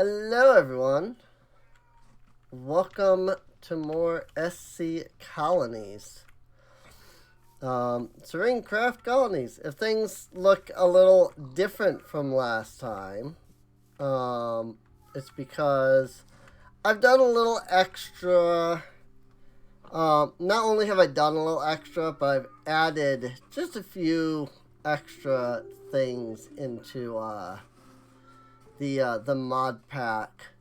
Hello everyone. Welcome to more SC Colonies. Serene Craft Colonies. If things look a little different from last time, it's because I've done a little extra. Not only have I done a little extra, but I've added just a few extra things into the mod pack.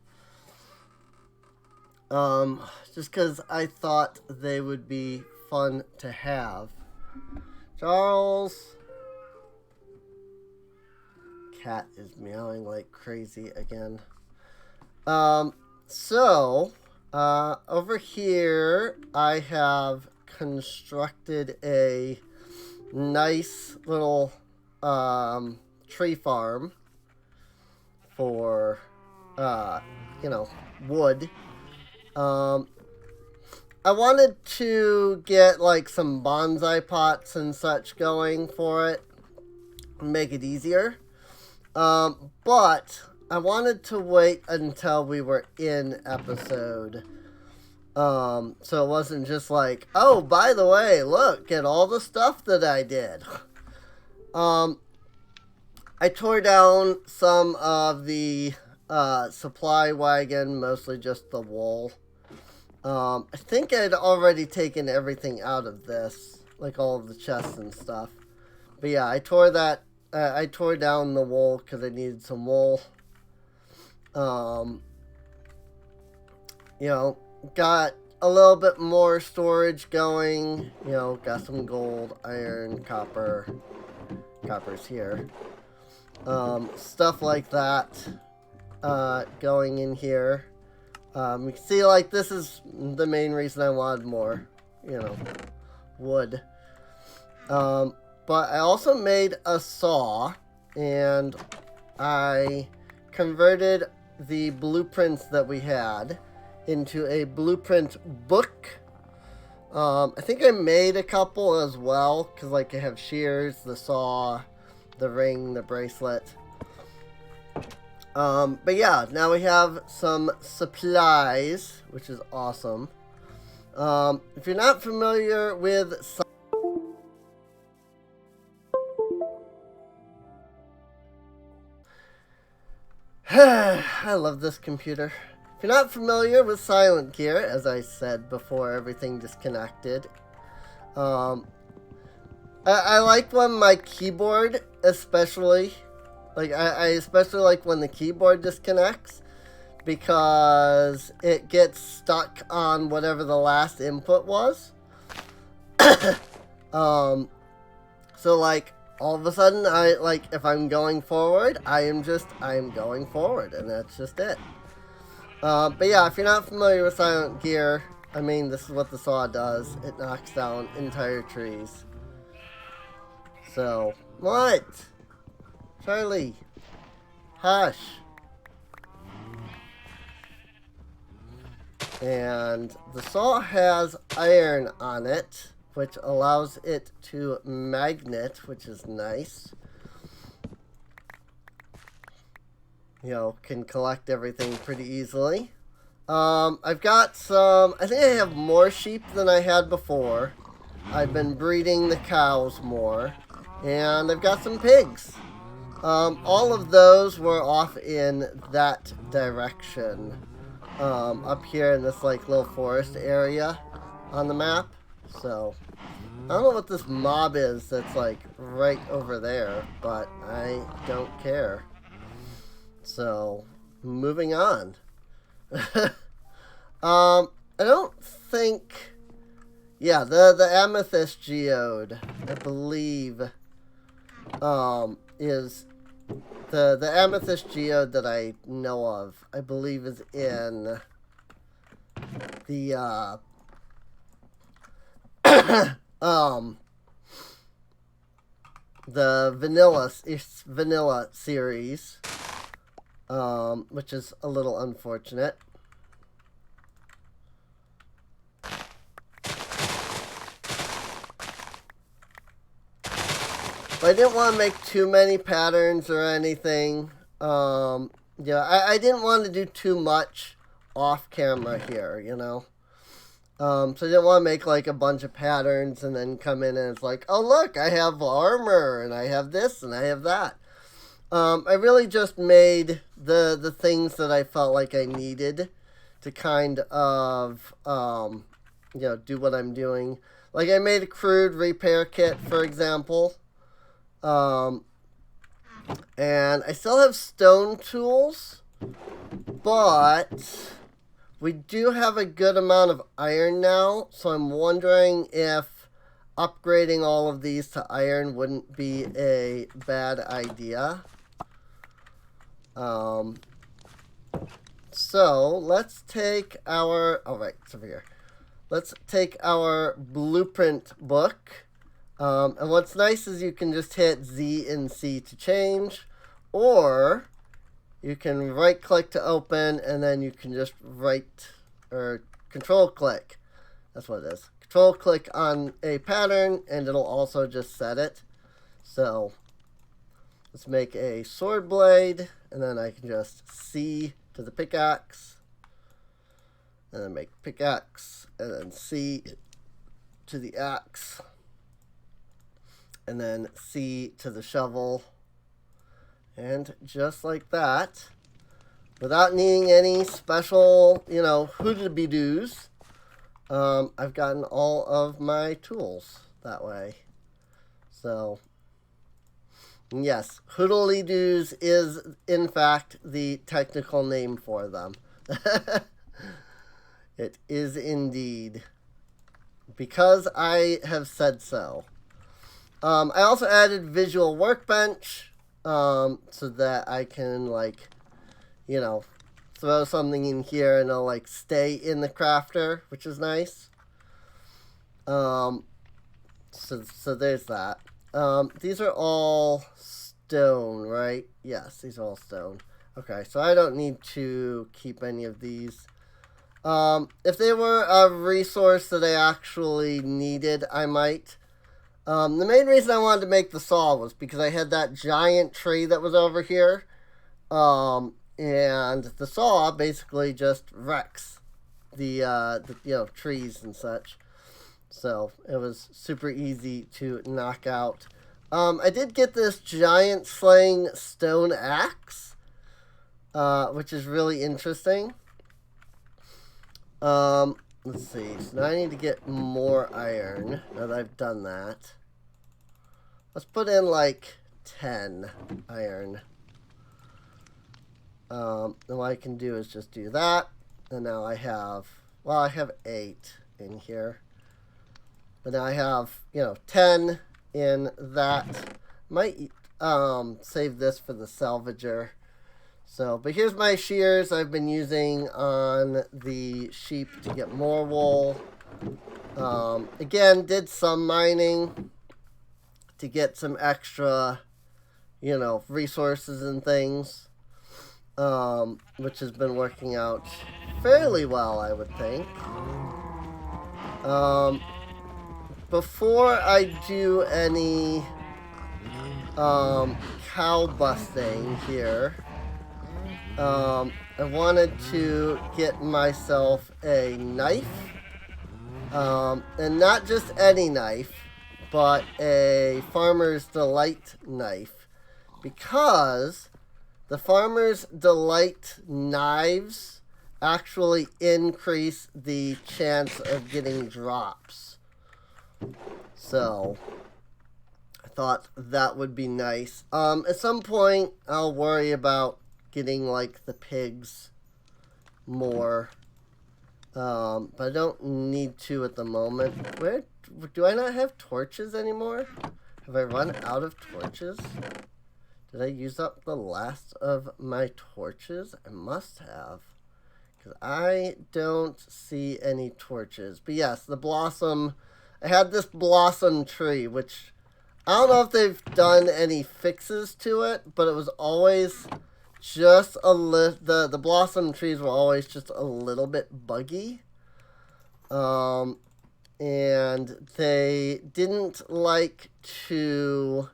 Just because I thought they would be fun to have. Charles. Cat is meowing like crazy again. Over here I have constructed a nice little tree farm for wood. I wanted to get like some bonsai pots and such going for it, make it easier. But I wanted to wait until we were in episode. So it wasn't just like, oh, by the way, look at all the stuff that I did. I tore down some of the supply wagon, mostly just the wool. I think I'd already taken everything out of this, like all of the chests and stuff. But yeah, I tore down the wool because I needed some wool. Got a little bit more storage going. Got some gold, iron, copper. Copper's here. Stuff like that going in here. You can see, like, this is the main reason I wanted more, wood. But I also made a saw, and I converted the blueprints that we had into a blueprint book. I think I made a couple as well, because, like, I have shears, the saw, the ring, the bracelet. But yeah, now we have some supplies, which is awesome. If you're not familiar with I love this computer. If you're not familiar with Silent Gear, as I said before everything disconnected, I like when my keyboard, especially, like, I especially like when the keyboard disconnects, because it gets stuck on whatever the last input was. So, like, all of a sudden, if I'm going forward, I am going forward, and that's just it. But yeah, if you're not familiar with Silent Gear, I mean, this is what the saw does. It knocks down entire trees. So, what? Charlie, hush. And the saw has iron on it, which allows it to magnet, which is nice. Can collect everything pretty easily. I've got I think I have more sheep than I had before. I've been breeding the cows more. And I've got some pigs. All of those were off in that direction. Up here in this, like, little forest area on the map. So, I don't know what this mob is that's, like, right over there, but I don't care. So, moving on. I don't think... Yeah, the amethyst geode, I believe, is... The amethyst geode that I know of, I believe, is in the, the vanilla series, which is a little unfortunate. But I didn't want to make too many patterns or anything. yeah, I didn't want to do too much off camera here, you know. So I didn't want to make like a bunch of patterns and then come in and it's like, oh look, I have armor and I have this and I have that. I really just made the things that I felt like I needed to kind of you know, do what I'm doing. Like I made a crude repair kit, for example. And I still have stone tools, but we do have a good amount of iron now, so I'm wondering if upgrading all of these to iron wouldn't be a bad idea. So let's take our, oh right, it's over here. Let's take our blueprint book. And what's nice is you can just hit Z and C to change, or you can right click to open and then you can just right or control click. That's what it is. Control click on a pattern and it'll also just set it. So let's make a sword blade and then I can just C to the pickaxe and then make pickaxe and then C to the axe and then C to the shovel. And just like that, without needing any special, you know, hoodly-doos, I've gotten all of my tools that way. So, yes, hoodly-doos is, in fact, the technical name for them. It is indeed. Because I have said so. I also added visual workbench. So that I can, like, you know, throw something in here and it'll, like, stay in the crafter, which is nice. So there's that. These are all stone, right? Yes, these are all stone. Okay, so I don't need to keep any of these. If they were a resource that I actually needed, I might. The main reason I wanted to make the saw was because I had that giant tree that was over here. And the saw basically just wrecks the you know, trees and such. So it was super easy to knock out. I did get this giant slaying stone axe, which is really interesting. Let's see. So now I need to get more iron now that I've done that. Let's put in like 10 iron. And what I can do is just do that. And now I have, well, I have 8 in here. But now I have, you know, 10 in that. Might save this for the salvager. So, but here's my shears I've been using on the sheep to get more wool. Again, did some mining to get some extra, you know, resources and things, which has been working out fairly well, I would think. Before I do any cow busting here, I wanted to get myself a knife, and not just any knife, but a Farmer's Delight knife, because the Farmer's Delight knives actually increase the chance of getting drops. So I thought that would be nice. At some point I'll worry about getting like the pigs more, but I don't need to at the moment. Where do I not have torches anymore? Have I run out of torches? Did I use up the last of my torches? I must have, because I don't see any torches. But yes, the blossom, I had this blossom tree, which I don't know if they've done any fixes to it, but it was always just a little, the blossom trees were always just a little bit buggy. And they didn't like to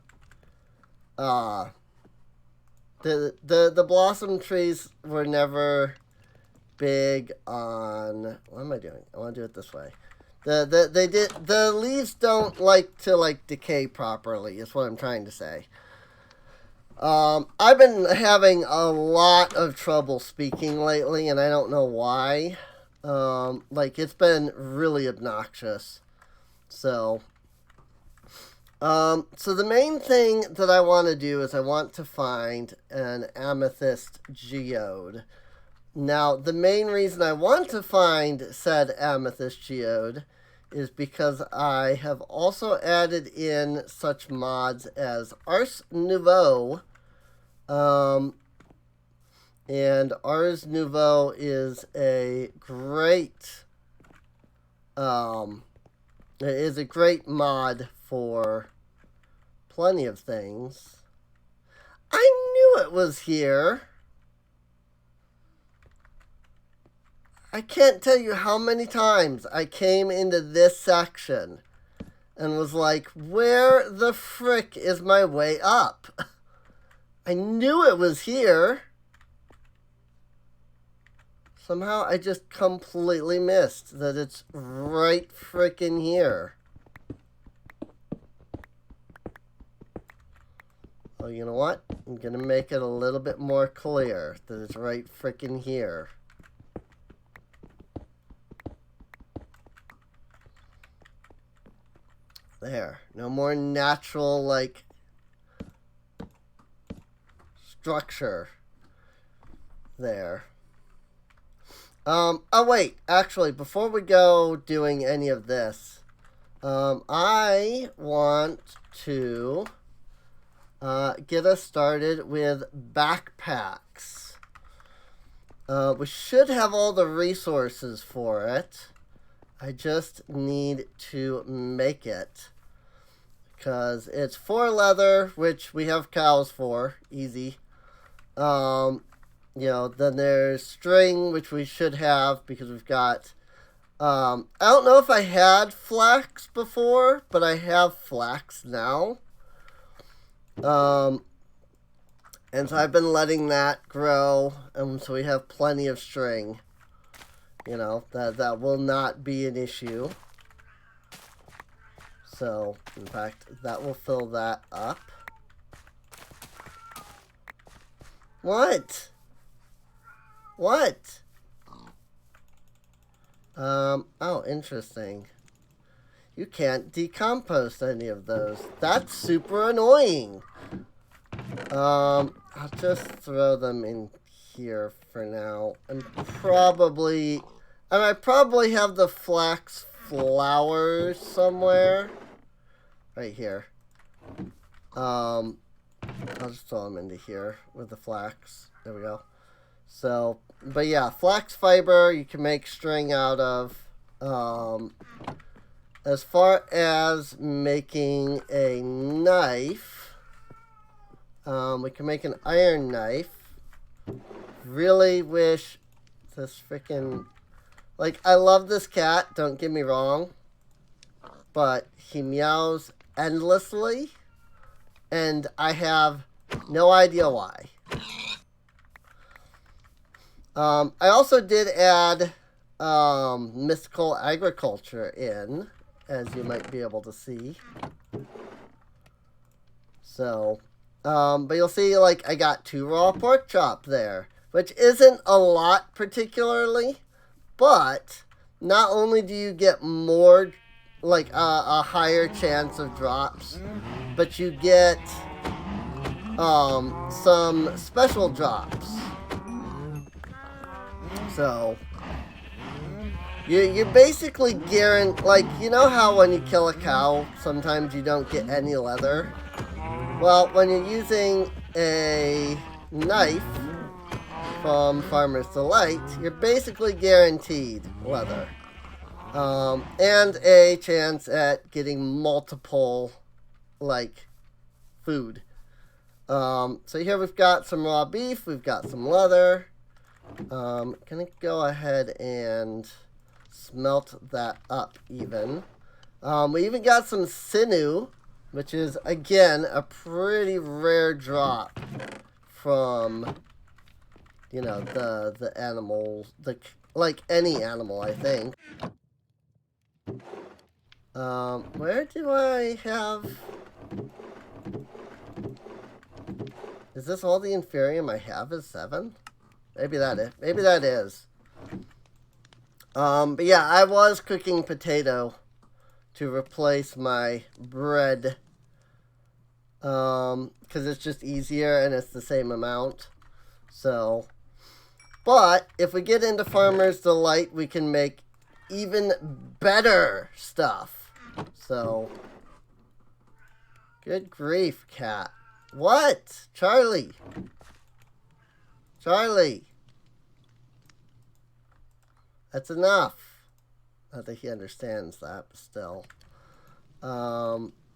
The blossom trees were never big on. What am I doing? I want to do it this way. The leaves don't like to decay properly. Is what I'm trying to say. I've been having a lot of trouble speaking lately, and I don't know why. It's been really obnoxious. So the main thing that I want to do is I want to find an amethyst geode. Now, the main reason I want to find said amethyst geode is because I have also added in such mods as Ars Nouveau. And Ars Nouveau is a great mod for plenty of things. I knew it was here. I can't tell you how many times I came into this section and was like, where the frick is my way up? I knew it was here. Somehow I just completely missed that it's right frickin' here. Oh, you know what? I'm gonna make it a little bit more clear that it's right frickin' here. There. No more natural, structure. There. Oh, wait. Actually, before we go doing any of this, I want to get us started with backpacks. We should have all the resources for it. I just need to make it. Because it's 4 leather, which we have cows for. Easy. Then there's string, which we should have because we've got... I don't know if I had flax before, but I have flax now. And so I've been letting that grow, and so we have plenty of string. That will not be an issue. So, in fact, that will fill that up. What? What? Oh, interesting. You can't decompost any of those. That's super annoying. I'll just throw them in here for now. And I probably have the flax flowers somewhere. Right here. I'll just throw them into here with the flax. There we go. So, but yeah, flax fiber you can make string out of. As far as making a knife, we can make an iron knife. Really wish this freaking... I love this cat, don't get me wrong. But he meows endlessly. And I have no idea why. I also did add mystical agriculture in, as you might be able to see. So, but you'll see, I got 2 raw pork chop there, which isn't a lot particularly, but not only do you get more, a higher chance of drops, but you get some special drops. So, you basically guarantee, you know how when you kill a cow, sometimes you don't get any leather? Well, when you're using a knife from Farmer's Delight, you're basically guaranteed leather. And a chance at getting multiple, food. So here we've got some raw beef, we've got some leather. Gonna go ahead and smelt that up even. We even got some sinew, which is, again, a pretty rare drop from, you know, the animals, like any animal, I think. Where do I have... Is this all the inferium I have is 7? Maybe that is. Maybe that is. But yeah, I was cooking potato to replace my bread. Because it's just easier and it's the same amount. So, but if we get into Farmer's Delight, we can make even better stuff. So, good grief, cat. What? Charlie. Charlie. That's enough. Not that he understands that, but still.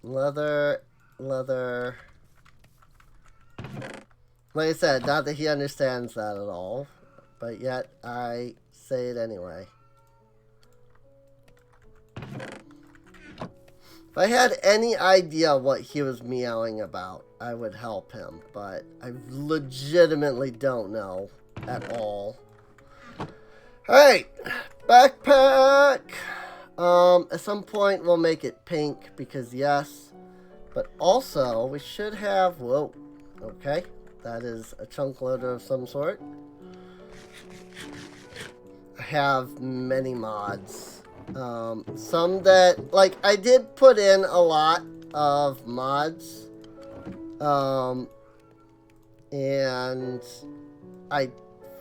Leather. Like I said, not that he understands that at all. But yet, I say it anyway. If I had any idea what he was meowing about, I would help him. But I legitimately don't know at all. Alright, backpack. At some point we'll make it pink because yes. But also we should have, whoa, okay. That is a chunk loader of some sort. I have many mods. Some that, like, I did put in a lot of mods. And I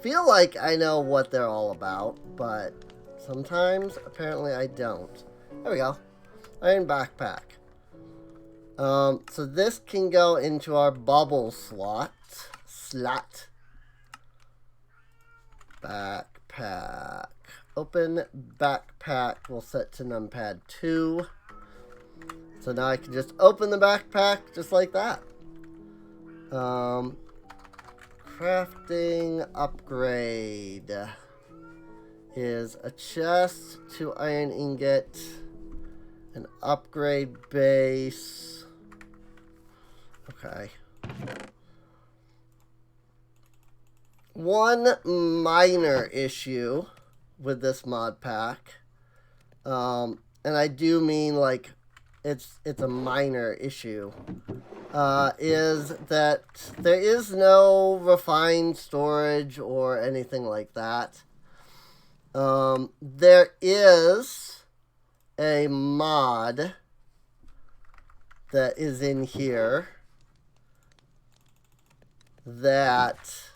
feel like I know what they're all about, but sometimes apparently I don't. There we go. Iron backpack. So this can go into our bubble slot. Backpack. Open backpack. We'll set to numpad 2. So now I can just open the backpack just like that. Crafting upgrade is a chest to iron ingot, an upgrade base. Okay. One minor issue with this mod pack, and I do mean like it's a minor issue, is that there is no refined storage or anything like that. There is a mod that is in here that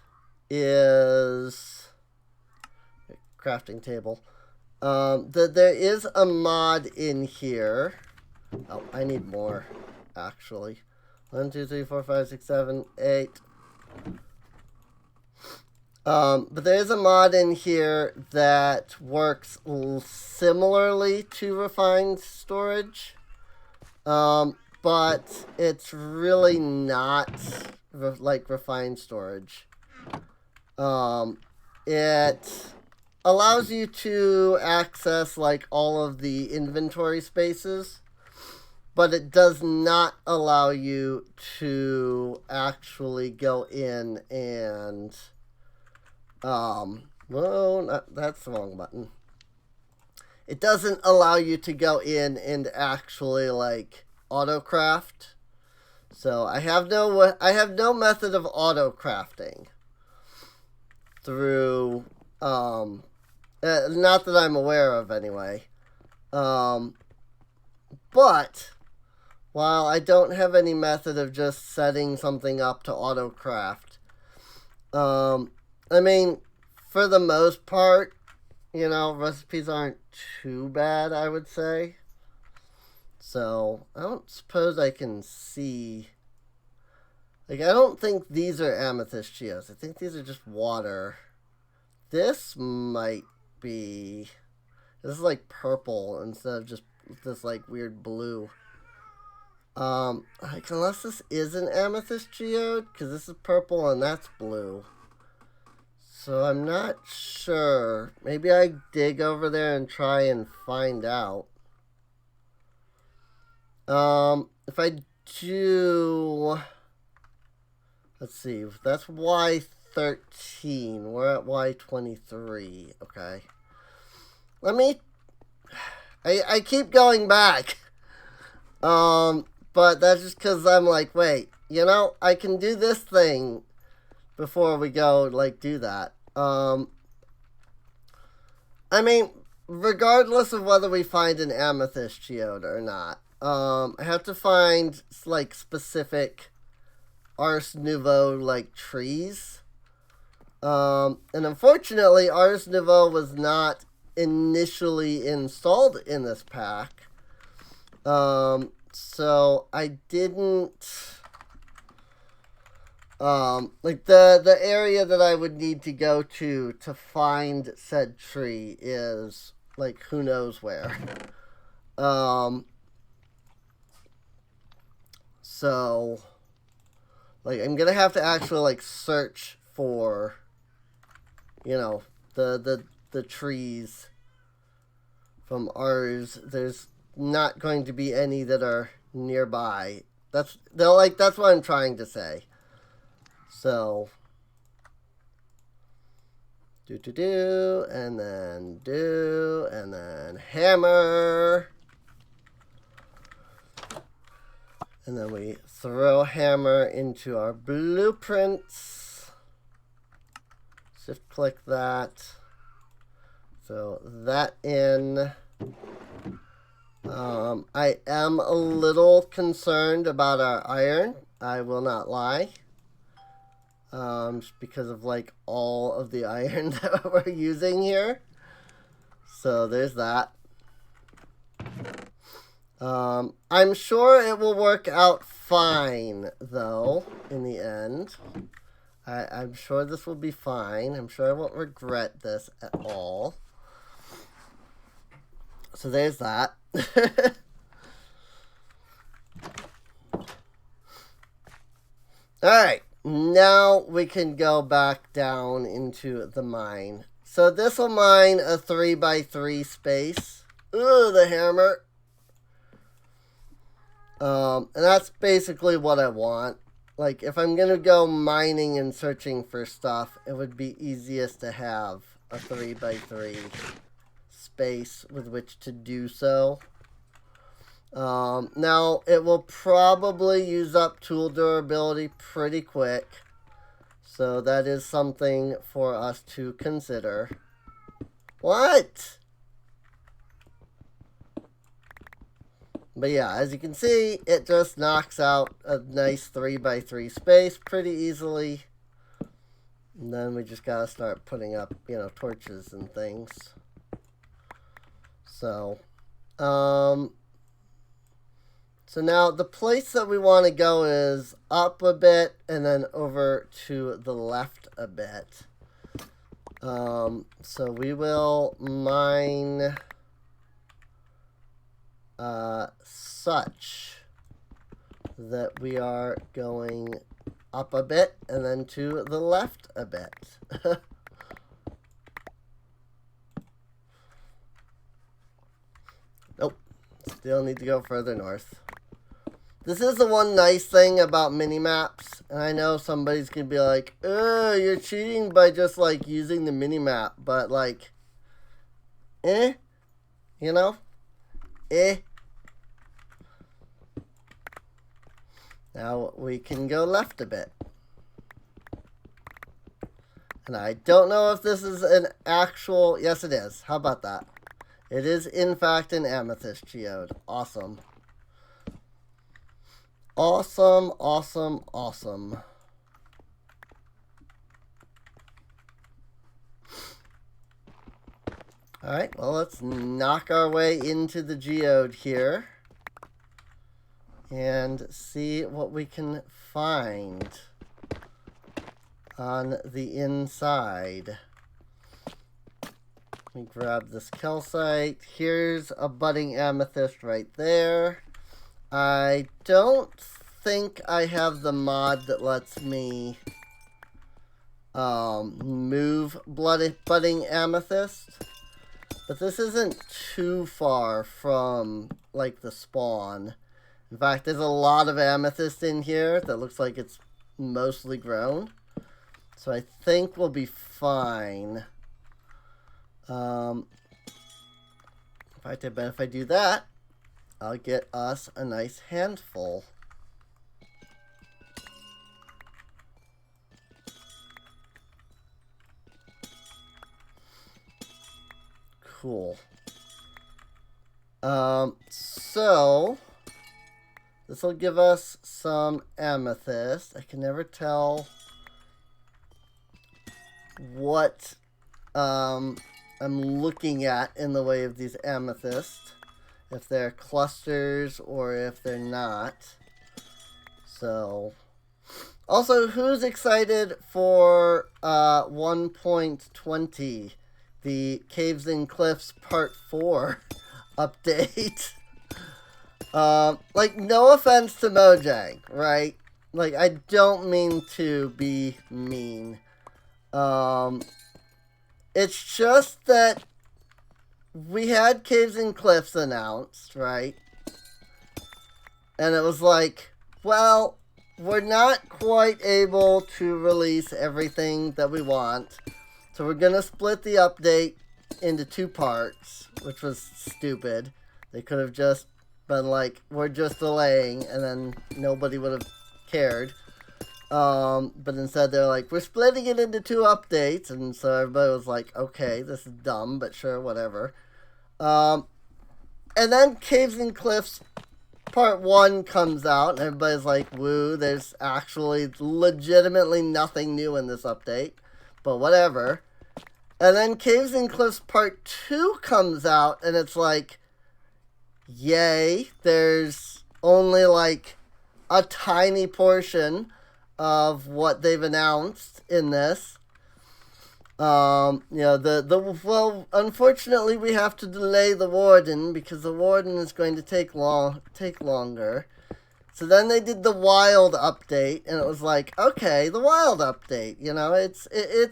is crafting table. That there is a mod in here. Oh, I need more, actually. 1, 2, 3, 4, 5, 6, 7, 8. But there is a mod in here that works similarly to refined storage. But it's really not like refined storage. It allows you to access like all of the inventory spaces, but it does not allow you to actually go in and that's the wrong button. It doesn't allow you to go in and actually like auto-craft. So I have no method of auto-crafting through not that I'm aware of anyway. But while I don't have any method of just setting something up to auto-craft, I mean, for the most part, you know, recipes aren't too bad, I would say. So, I don't suppose I can see... Like, I don't think these are amethyst geodes. I think these are just water. This might be... This is like purple instead of just this like weird blue. Like, unless this is an amethyst geode, because this is purple and that's blue. So I'm not sure. Maybe I dig over there and try and find out. If I do... Let's see. That's Y13. We're at Y23. Okay. Let me... I keep going back. But that's just because I'm like, wait, you know, I can do this thing before we go, like, do that. I mean, regardless of whether we find an amethyst geode or not, I have to find, like, specific Ars Nouveau, like, trees. And unfortunately, Ars Nouveau was not initially installed in this pack. So I didn't, like the area that I would need to go to find said tree is, like, who knows where. So, like, I'm gonna have to actually, like, search for, you know, the trees from Ars. There's not going to be any that are nearby. That's what I'm trying to say. So do and then hammer. And then we throw hammer into our blueprints. Shift click that. Throw that in. I am a little concerned about our iron. I will not lie. Just because of, like, all of the iron that we're using here. So there's that. I'm sure it will work out fine, though, in the end. I'm sure this will be fine. I'm sure I won't regret this at all. So there's that. Alright, now we can go back down into the mine. So this will mine a 3x3 space. Ooh, the hammer. And that's basically what I want. Like, if I'm gonna go mining and searching for stuff, it would be easiest to have a 3x3 space with which to do so. Now, it will probably use up tool durability pretty quick. So that is something for us to consider. What? But yeah, as you can see, it just knocks out a nice 3x3 space pretty easily. And then we just gotta start putting up, you know, torches and things. So, so now the place that we want to go is up a bit and then over to the left a bit. So we will mine such that we are going up a bit and then to the left a bit. Nope. Still need to go further north. This is the one nice thing about mini-maps, and I know somebody's going to be like, oh, you're cheating by just, like, using the mini-map, but, like, you know, Now we can go left a bit. And I don't know if this is an actual, yes it is, how about that? It is in fact an amethyst geode, awesome. Awesome, awesome, awesome. Alright, well, let's knock our way into the geode here and see what we can find on the inside. Let me grab this calcite. Here's a budding amethyst right there. I don't think I have the mod that lets me move budding amethyst, but this isn't too far from, like, the spawn. In fact, there's a lot of amethyst in here that looks like it's mostly grown. So I think we'll be fine. If I do that, I'll get us a nice handful. Cool. So this will give us some amethyst. I can never tell what I'm looking at in the way of these amethysts, if they're clusters or if they're not. So, also, who's excited for 1.20, the Caves and Cliffs Part 4 update? Like, no offense to Mojang, right? Like, I don't mean to be mean. It's just that we had Caves and Cliffs announced, right? And it was like, well, we're not quite able to release everything that we want. So we're going to split the update into 2 parts, which was stupid. They could have just been like, we're just delaying, and then nobody would have cared. But instead they're like, we're splitting it into 2 updates, and so everybody was like, okay, this is dumb, but sure, whatever. And then Caves and Cliffs Part 1 comes out, and everybody's like, woo, there's actually legitimately nothing new in this update, but whatever. And then Caves and Cliffs Part 2 comes out, and it's like, yay, there's only like a tiny portion of what they've announced in this. You know, well, unfortunately we have to delay the Warden because the Warden is going to take longer. So then they did the Wild update, and it was like, okay, the Wild update, you know, it's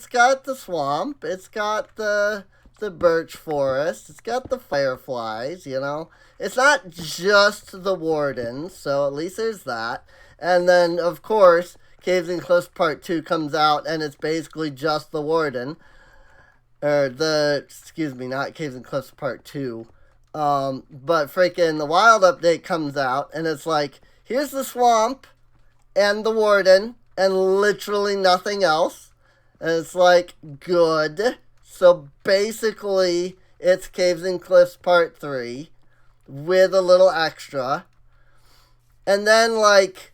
got the swamp, it's got the birch forest, it's got the fireflies, you know. It's not just the Warden, so at least there's that. And then, of course, Caves and Cliffs Part 2 comes out, and it's basically just the Warden. Excuse me, not Caves and Cliffs Part 2. But freaking the Wild update comes out, and it's like, here's the swamp, and the Warden, and literally nothing else. And it's like, good. So basically, it's Caves and Cliffs Part 3, with a little extra. And then, like,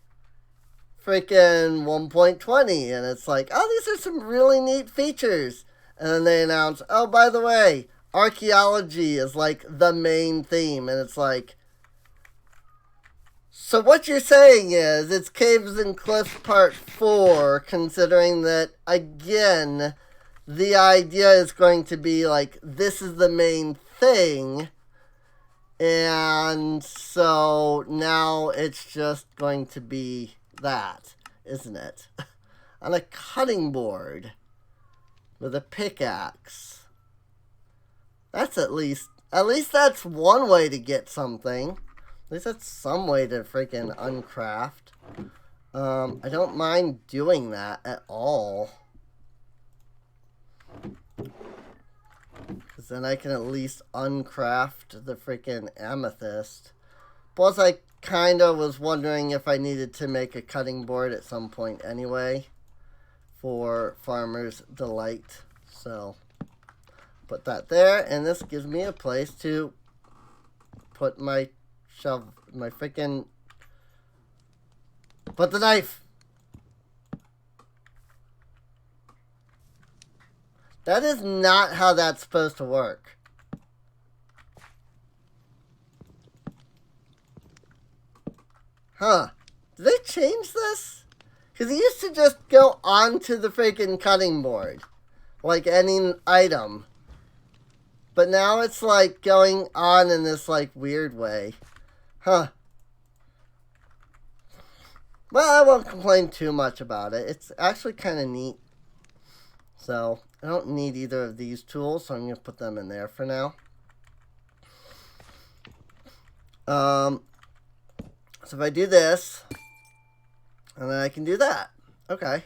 freaking 1.20, and it's like, oh, these are some really neat features. And then they announce, oh, by the way, archaeology is like the main theme. And it's like, so what you're saying is it's Caves and Cliffs Part 4, considering that, again, the idea is going to be like, this is the main thing. And so now it's just going to be that, isn't it? On a cutting board with a pickaxe. That's at least that's one way to get something. At least that's some way to freaking uncraft. I don't mind doing that at all. Because then I can at least uncraft the freaking amethyst. Plus, I kind of was wondering if I needed to make a cutting board at some point anyway. For Farmer's Delight. So, put that there. And this gives me a place to put my freaking... Put the knife! That is not how that's supposed to work. Huh. Did they change this? Because it used to just go onto the freaking cutting board. Like any item. But now it's like going on in this like weird way. Huh. Well, I won't complain too much about it. It's actually kind of neat. So, I don't need either of these tools, so I'm going to put them in there for now. So if I do this, and then I can do that. Okay.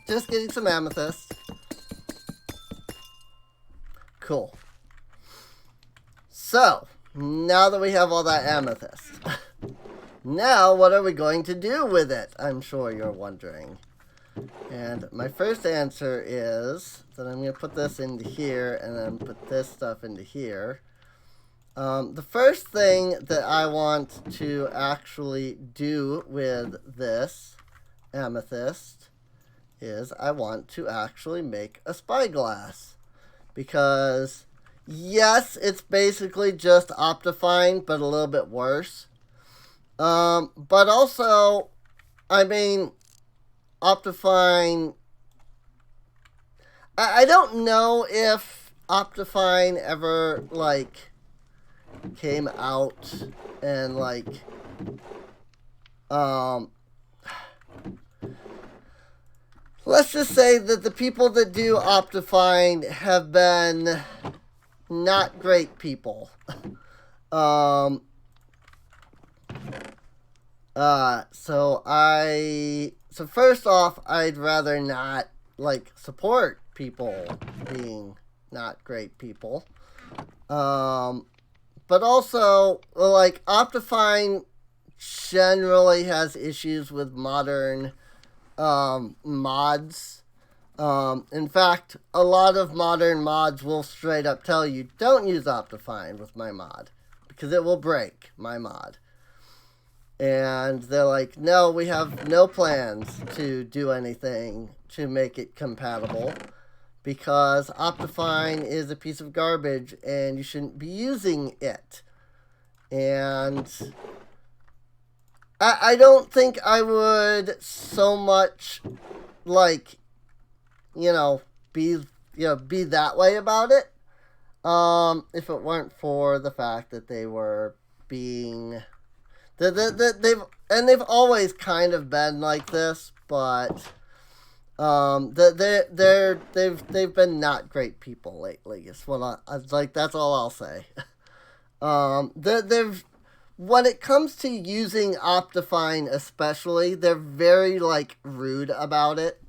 Just getting some amethyst. Cool. So, now that we have all that amethyst, now what are we going to do with it? I'm sure you're wondering. And my first answer is that I'm going to put this into here and then put this stuff into here. The first thing that I want to actually do with this amethyst is I want to actually make a spyglass. Because, yes, it's basically just Optifine, but a little bit worse. But also, I mean, Optifine, I don't know if Optifine ever, like, came out and, like, let's just say that the people that do Optifine have been not great people. So first off, I'd rather not, like, support people being not great people. But also, like, Optifine generally has issues with modern mods. In fact, a lot of modern mods will straight up tell you, don't use Optifine with my mod, because it will break my mod. And they're like, no, we have no plans to do anything to make it compatible, because Optifine is a piece of garbage and you shouldn't be using it. And I don't think I would so much, like, be that way about it, if it weren't for the fact that they were being, they've always kind of been like this, but they've been not great people lately. Is what I like. That's all I'll say. They've, when it comes to using Optifine, especially, they're very, like, rude about it.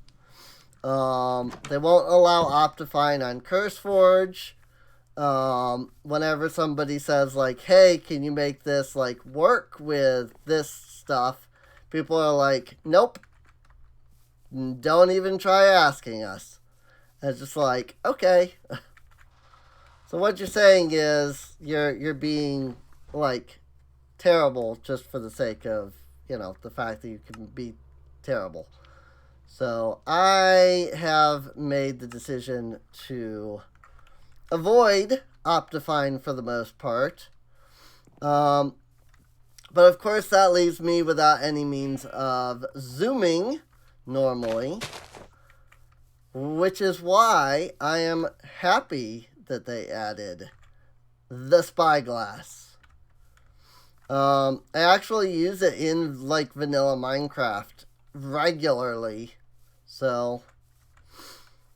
They won't allow Optifine on CurseForge. Whenever somebody says, like, hey, can you make this, like, work with this stuff, people are like, nope, don't even try asking us. And it's just like, okay. So what you're saying is you're being, like, terrible just for the sake of, the fact that you can be terrible. So I have made the decision to avoid Optifine for the most part. But of course that leaves me without any means of zooming normally, which is why I am happy that they added the spyglass. I actually use it in, like, vanilla Minecraft regularly. So,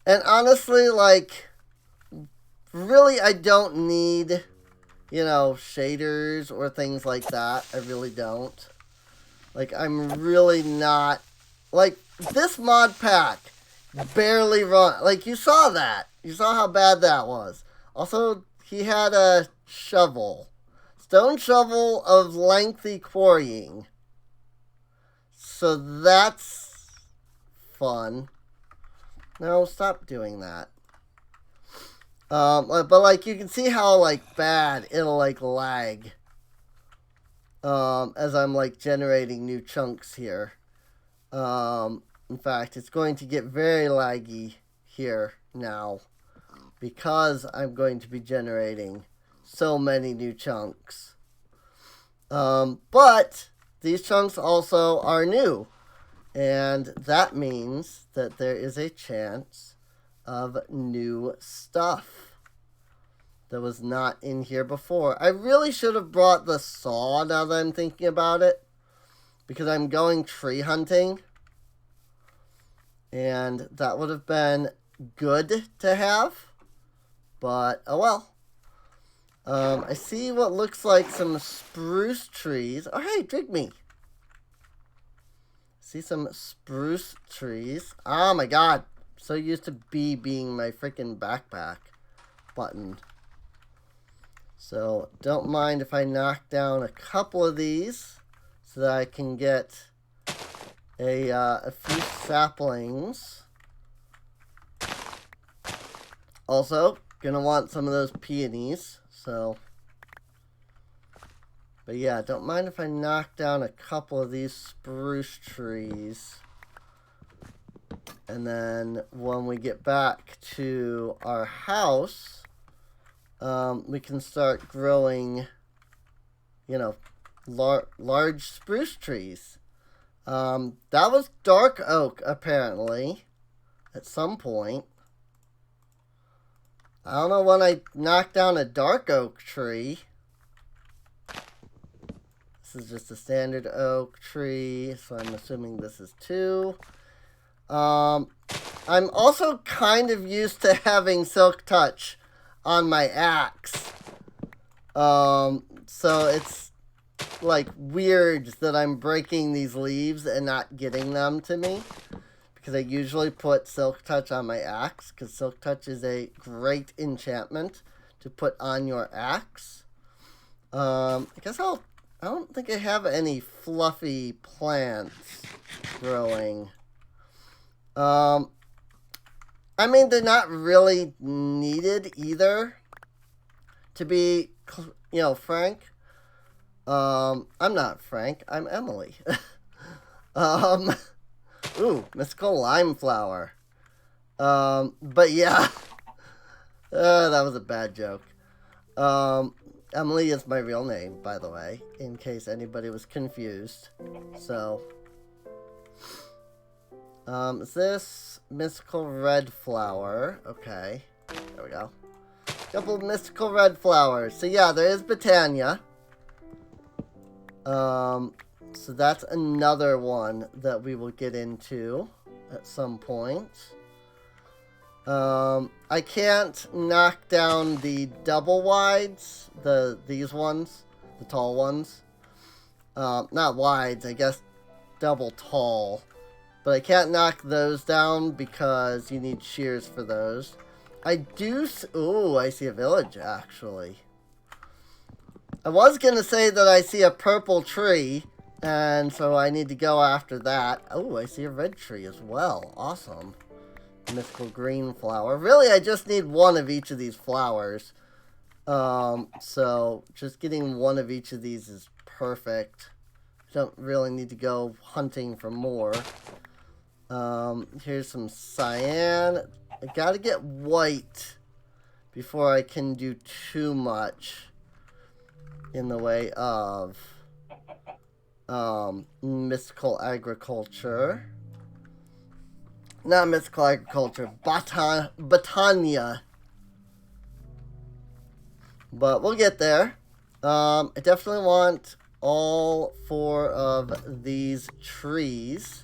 and honestly, like, really, I don't need, shaders or things like that. I really don't. Like, I'm really not, like, this mod pack barely run. Like, you saw that. You saw how bad that was. Also, he had a shovel. Stone shovel of lengthy quarrying. So that's fun. No, stop doing that. But, like, you can see how, like, bad it'll, like, lag. As I'm, like, generating new chunks here. In fact, it's going to get very laggy here now, because I'm going to be generating so many new chunks. But these chunks also are new, and that means that there is a chance of new stuff that was not in here before. I really should have brought the saw now that I'm thinking about it, because I'm going tree hunting. And that would have been good to have. But, oh well. I see what looks like some spruce trees. Oh, hey, drink me. See some spruce trees. Oh my god. So used to B being my freaking backpack button. So don't mind if I knock down a couple of these so that I can get a few saplings. Also, gonna want some of those peonies. So, but yeah, don't mind if I knock down a couple of these spruce trees. And then when we get back to our house, we can start growing, you know, large spruce trees. That was dark oak, apparently, at some point. I don't know when I knocked down a dark oak tree. This is just a standard oak tree, so I'm assuming this is 2. I'm also kind of used to having Silk Touch on my axe. So it's like weird that I'm breaking these leaves and not getting them to me. Because I usually put Silk Touch on my axe. Because Silk Touch is a great enchantment to put on your axe. I guess I don't think I have any fluffy plants growing. I mean, they're not really needed either. To be, you know, frank. I'm not Frank. I'm Emily. Ooh, mystical lime flower. But yeah. That was a bad joke. Emily is my real name, by the way, in case anybody was confused. So, is this mystical red flower? Okay, there we go. Couple of mystical red flowers. So yeah, there is Botania. So that's another one that we will get into at some point. I can't knock down the double wides, these ones, the tall ones. Not wides, I guess double tall. But I can't knock those down because you need shears for those. I do, ooh, I see a village actually. I was gonna say that I see a purple tree, and so I need to go after that. Oh, I see a red tree as well. Awesome. Mystical green flower. Really, I just need one of each of these flowers. So just getting one of each of these is perfect. Don't really need to go hunting for more. Here's some cyan. I gotta get white before I can do too much in the way of mystical agriculture. Not mystical agriculture, botania. But we'll get there. I definitely want all 4 of these trees.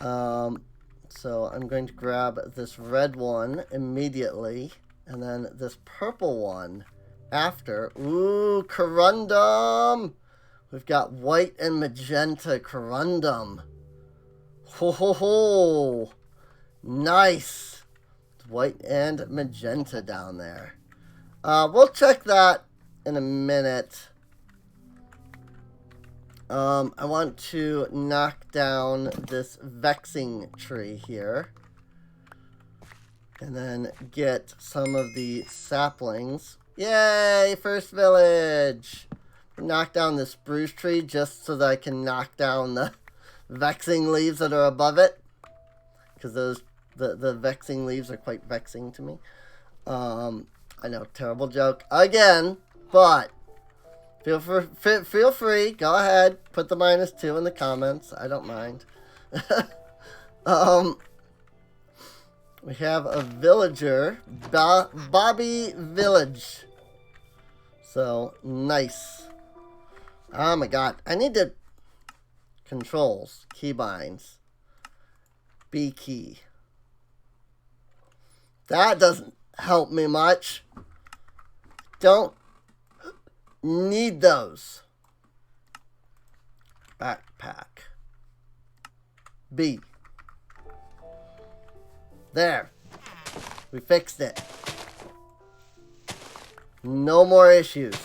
So I'm going to grab this red one immediately, and then this purple one after. Ooh, corundum! We've got white and magenta corundum. Ho ho ho! Nice! White and magenta down there. We'll check that in a minute. I want to knock down this vexing tree here. And then get some of the saplings. Yay! First village! Knock down the spruce tree just so that I can knock down the vexing leaves that are above it. Because the vexing leaves are quite vexing to me. I know, terrible joke again, but feel free, go ahead, put the -2 in the comments. I don't mind. We have a villager, Bobby Village. So nice. Oh my god, I need to controls, keybinds. B key. That doesn't help me much. Don't need those. Backpack. B. There. We fixed it. No more issues.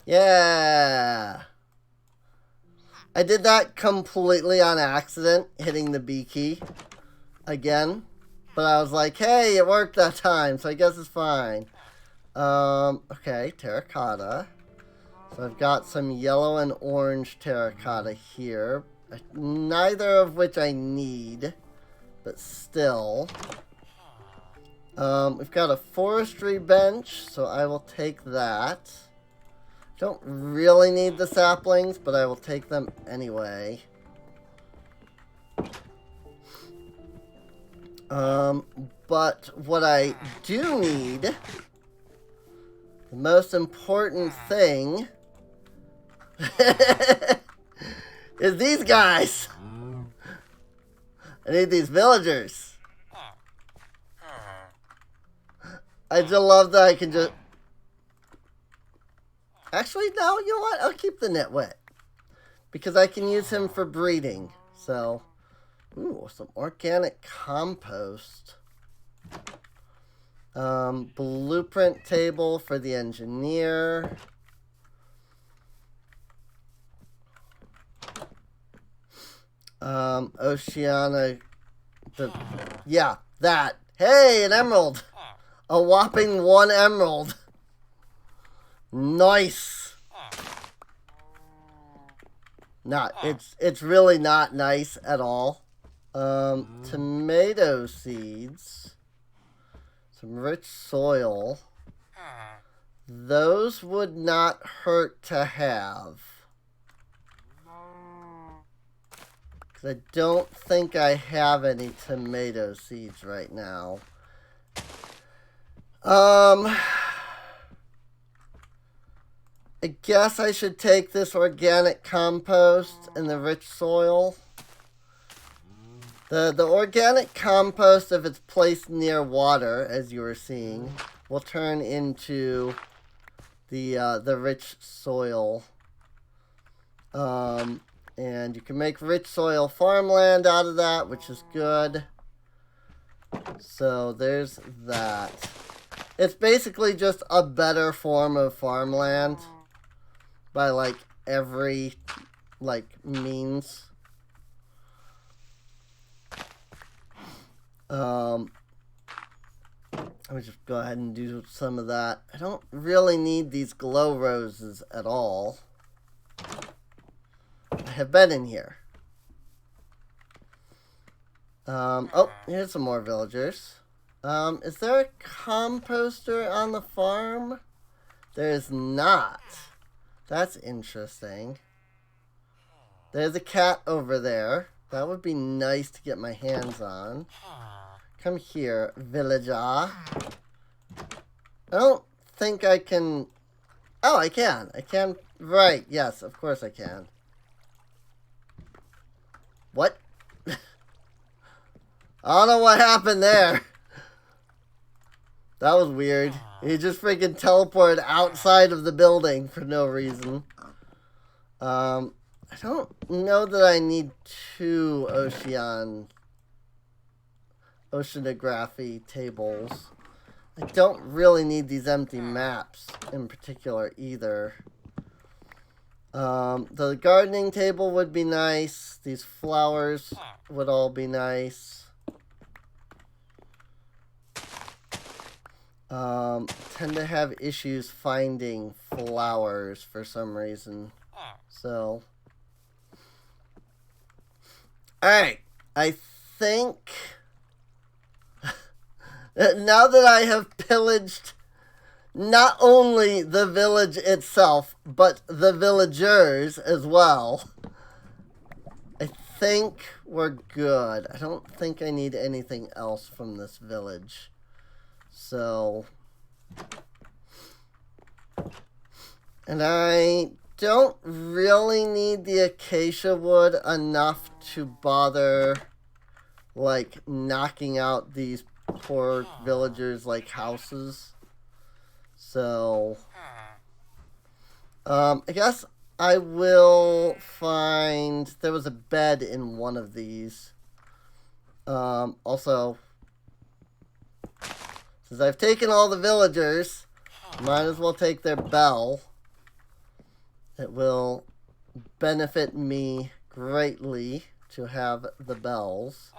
Yeah. I did that completely on accident, hitting the B key again. But I was like, hey, it worked that time, so I guess it's fine. Okay, terracotta. So I've got some yellow and orange terracotta here. Neither of which I need, but still. We've got a forestry bench, so I will take that. Don't really need the saplings, but I will take them anyway. But what I do need, the most important thing, is these guys. I need these villagers. I just love that I can just... Actually, no, you know what? I'll keep the nitwit. Because I can use him for breeding. So, ooh, some organic compost. Blueprint table for the engineer. Oceana. Yeah, that. Hey, an emerald. A whopping 1 emerald. Nice. It's really not nice at all. Tomato seeds. Some rich soil. Those would not hurt to have. Because I don't think I have any tomato seeds right now. I guess I should take this organic compost and the rich soil. The organic compost, if it's placed near water, as you were seeing, will turn into the rich soil. And you can make rich soil farmland out of that, which is good. So there's that. It's basically just a better form of farmland by like every means. Let me just go ahead and do some of that. I don't really need these glow roses at all. I have been in here. Oh, here's some more villagers. Is there a composter on the farm? There's not. That's interesting. There's a cat over there. That would be nice to get my hands on. Come here, villager. I don't think I can... Oh, I can. I can... Right, yes, of course I can. What? I don't know what happened there. That was weird. He just freaking teleported outside of the building for no reason. I don't know that I need 2 oceanography tables. I don't really need these empty maps in particular either. The gardening table would be nice. These flowers would all be nice. Tend to have issues finding flowers for some reason. So, alright, I think now that I have pillaged not only the village itself, but the villagers as well, I think we're good. I don't think I need anything else from this village. So, and I don't really need the acacia wood enough to bother, like, knocking out these poor villagers, like, houses. So, I guess I will find... There was a bed in one of these. Also, since I've taken all the villagers, might as well take their bell. It will benefit me greatly to have the bells.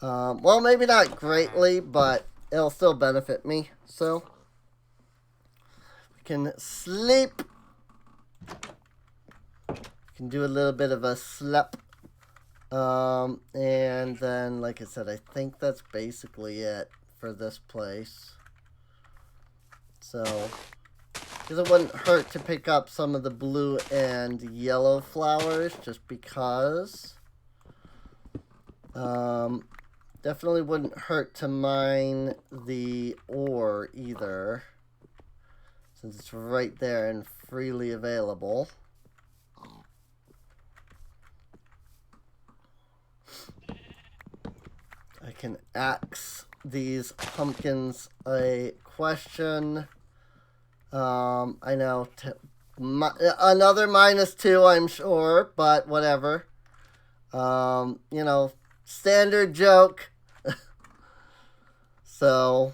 Well, maybe not greatly, but it'll still benefit me. So, we can sleep. We can do a little bit of a sleep. And then, like I said, I think that's basically it for this place. So, because it wouldn't hurt to pick up some of the blue and yellow flowers, just because. Definitely wouldn't hurt to mine the ore either, since it's right there and freely available. I can ask these pumpkins a question. I know another -2, I'm sure, but whatever. You know, standard joke. So,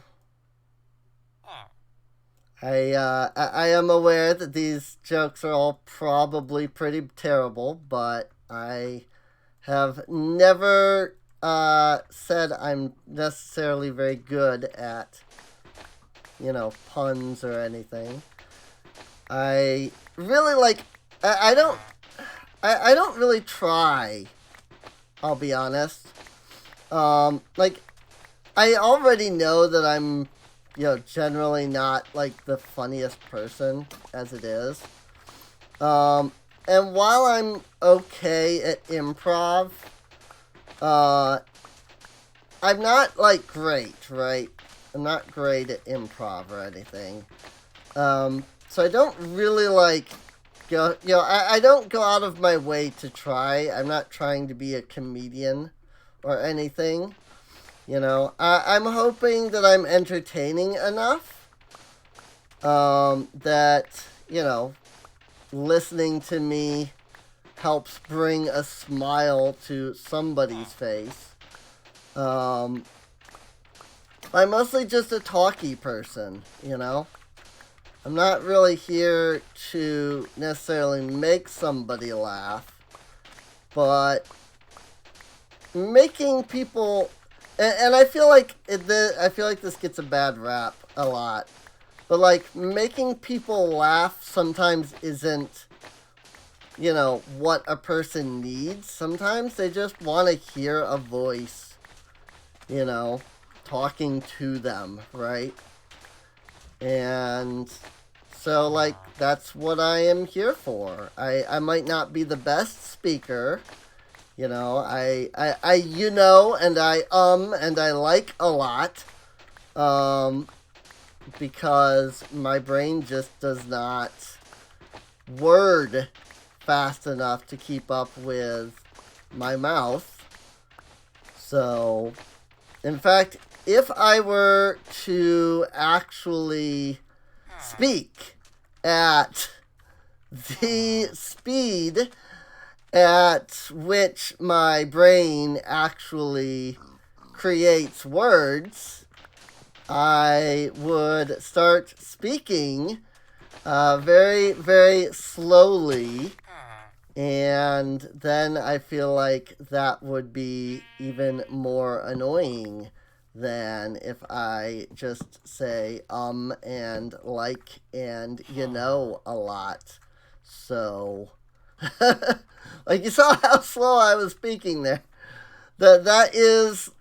I am aware that these jokes are all probably pretty terrible, but I have never said I'm necessarily very good at, you know, puns or anything. I really like... I don't really try, I'll be honest. Like, I already know that I'm, you know, generally not, like, the funniest person as it is. And while I'm okay at improv, I'm not, like, great, right? I'm not great at improv or anything. So I don't really, like, go, you know, I don't go out of my way to try. I'm not trying to be a comedian or anything. You know, I'm hoping that I'm entertaining enough that, you know, listening to me helps bring a smile to somebody's face. I'm mostly just a talky person, you know. I'm not really here to necessarily make somebody laugh, but making people... And I feel like this gets a bad rap a lot. But, like, making people laugh sometimes isn't, you know, what a person needs. Sometimes they just want to hear a voice, you know, talking to them, right? And so, like, that's what I am here for. I might not be the best speaker. You know, you know, and I like a lot, because my brain just does not word fast enough to keep up with my mouth. So, in fact, if I were to actually speak at the speed at which my brain actually creates words, I would start speaking very, very slowly, and then I feel like that would be even more annoying than if I just say and like and you know a lot. So... Like, you saw how slow I was speaking there. That is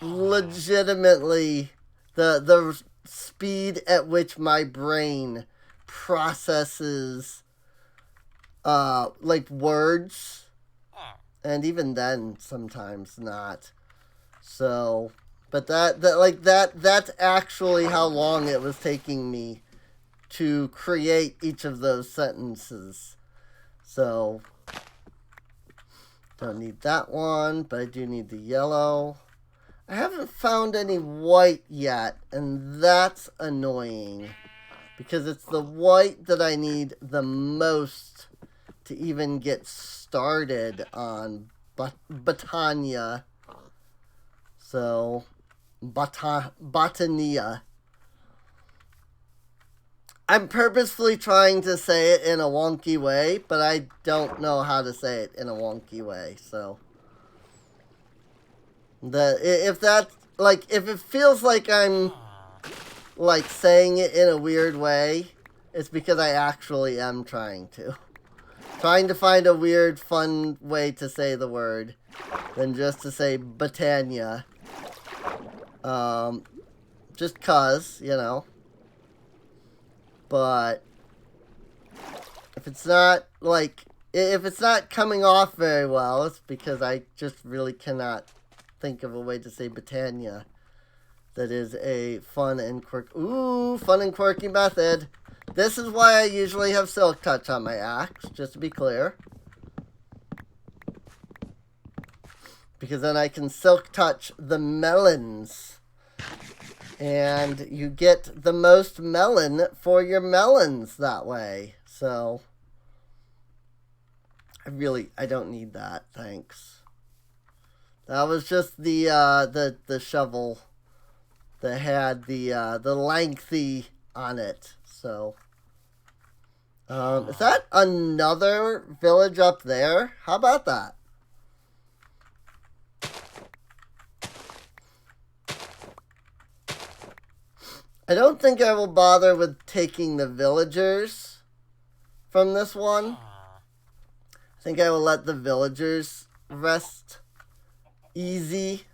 legitimately the speed at which my brain processes, like, words. And even then, sometimes not. So, but that's actually how long it was taking me to create each of those sentences. So, don't need that one, but I do need the yellow. I haven't found any white yet, and that's annoying. Because it's the white that I need the most to even get started on Botania. So, Botania. I'm purposefully trying to say it in a wonky way, but I don't know how to say it in a wonky way, so. If it feels like I'm like saying it in a weird way, it's because I actually am trying to. Trying to find a weird, fun way to say the word than just to say Botania. Just cause, you know. But if it's not coming off very well, it's because I just really cannot think of a way to say Botania that is a fun and quirky method. This is why I usually have Silk Touch on my axe, just to be clear. Because then I can Silk Touch the melons. And you get the most melon for your melons that way. So, I don't need that, thanks. That was just the shovel that had the lengthy on it. So, is that another village up there? How about that? I don't think I will bother with taking the villagers from this one. I think I will let the villagers rest easy.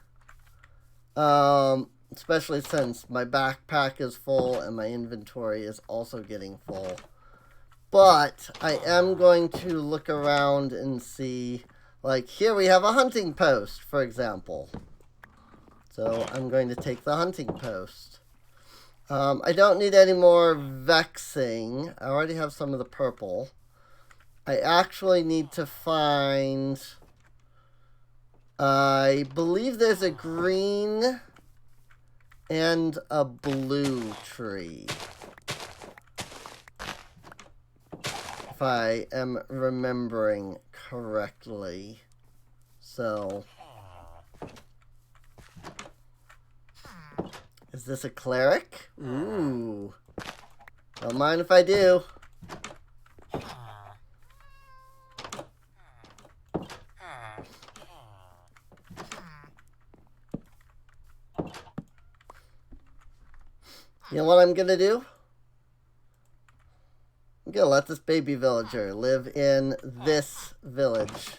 Especially since my backpack is full and my inventory is also getting full. But I am going to look around and see, like here we have a hunting post, for example. So I'm going to take the hunting post. I don't need any more vexing. I already have some of the purple. I actually need to find, I believe there's a green and a blue tree, if I am remembering correctly. So, is this a cleric? Ooh. Don't mind if I do. You know what I'm gonna do? I'm gonna let this baby villager live in this village.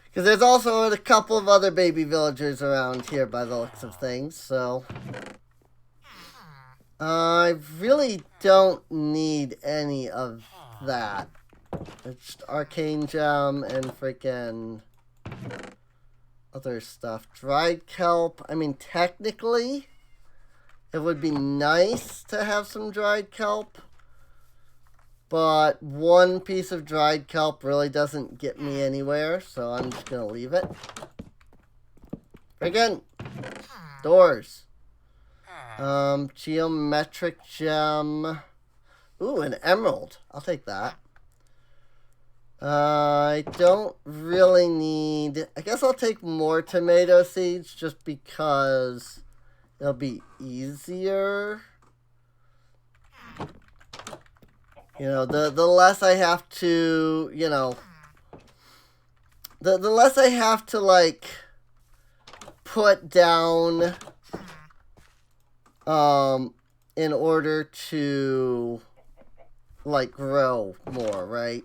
Because there's also a couple of other baby villagers around here by the looks of things, so. I really don't need any of that. It's just arcane gem and freaking other stuff. Dried kelp. I mean, technically, it would be nice to have some dried kelp. But one piece of dried kelp really doesn't get me anywhere, so I'm just going to leave it. Again, doors. Geometric gem. Ooh, an emerald. I'll take that. I don't really need... I guess I'll take more tomato seeds just because it'll be easier. You know, the less I have to, you know... The less I have to, like, put down... in order to, like, grow more, right?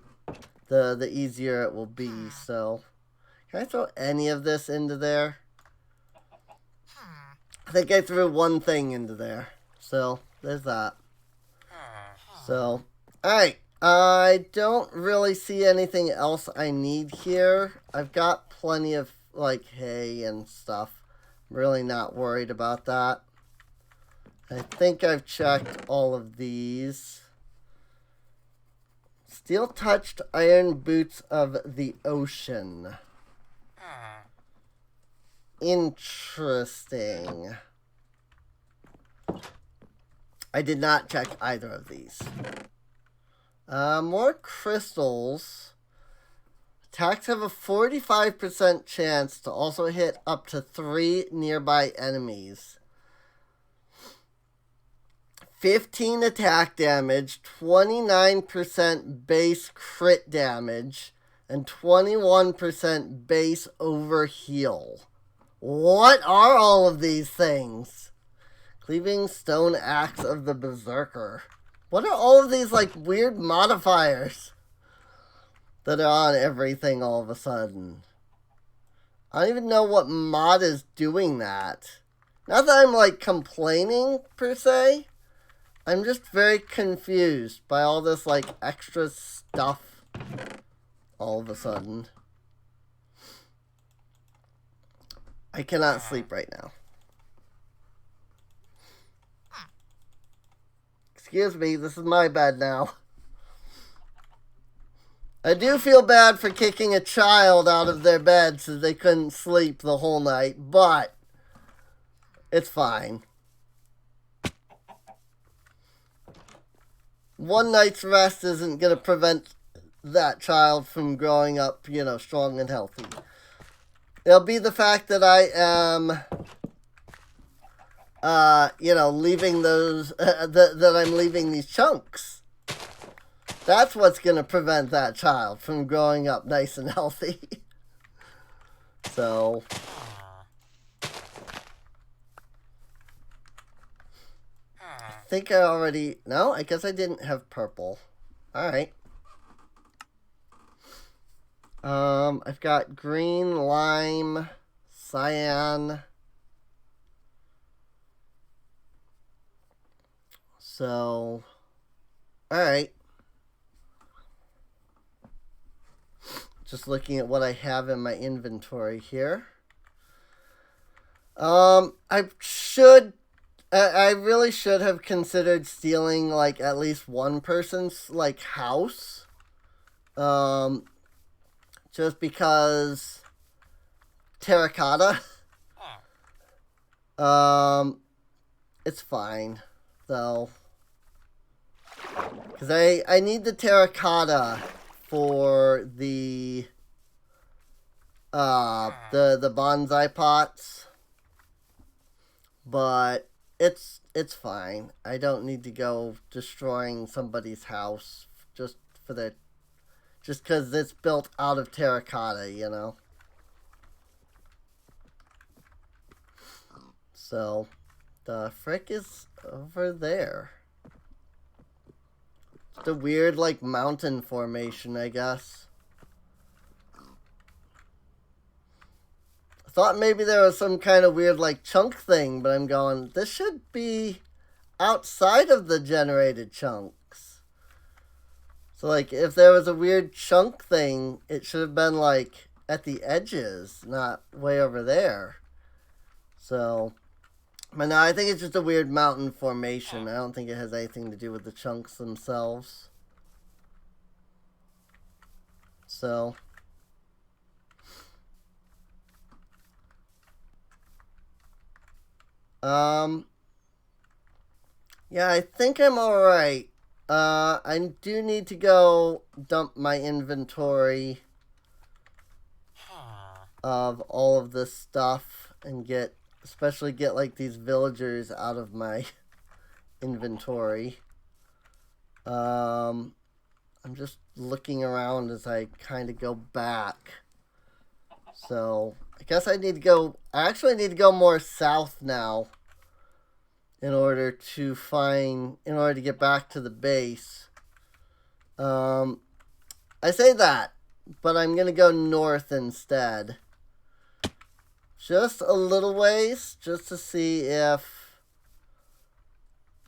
The easier it will be, so. Can I throw any of this into there? I think I threw one thing into there. So, there's that. So, alright. I don't really see anything else I need here. I've got plenty of, like, hay and stuff. I'm really not worried about that. I think I've checked all of these. Steel-touched iron boots of the ocean. Interesting. I did not check either of these. More crystals. Attacks have a 45% chance to also hit up to 3 nearby enemies. 15 attack damage, 29% base crit damage, and 21% base over heal. What are all of these things? Cleaving stone axe of the berserker. What are all of these like weird modifiers that are on everything all of a sudden? I don't even know what mod is doing that. Not that I'm like complaining per se. I'm just very confused by all this like extra stuff all of a sudden. I cannot sleep right now. Excuse me, this is my bed now. I do feel bad for kicking a child out of their bed so they couldn't sleep the whole night, but it's fine. One night's rest isn't going to prevent that child from growing up, you know, strong and healthy. It'll be the fact that I am, you know, leaving those, that I'm leaving these chunks. That's what's going to prevent that child from growing up nice and healthy. So, I think I already, no, I guess I didn't have purple. Alright. I've got green, lime, cyan. So, alright. Just looking at what I have in my inventory here. I really should have considered stealing, like, at least one person's, like, house. Just because terracotta. It's fine, though. Because I need the terracotta for the bonsai pots. But it's fine. I don't need to go destroying somebody's house just because it's built out of terracotta, you know. So, the frick is over there. It's a weird, like, mountain formation, I guess. I thought maybe there was some kind of weird, like, chunk thing, but I'm going, this should be outside of the generated chunks. So, like, if there was a weird chunk thing, it should have been, like, at the edges, not way over there. So, but no, I think it's just a weird mountain formation. I don't think it has anything to do with the chunks themselves. So, yeah, I think I'm alright. I do need to go dump my inventory of all of this stuff and especially get like these villagers out of my inventory. I'm just looking around as I kind of go back. So, I guess I actually need to go more south now. In order to get back to the base. I say that, but I'm going to go north instead. Just a little ways, just to see if,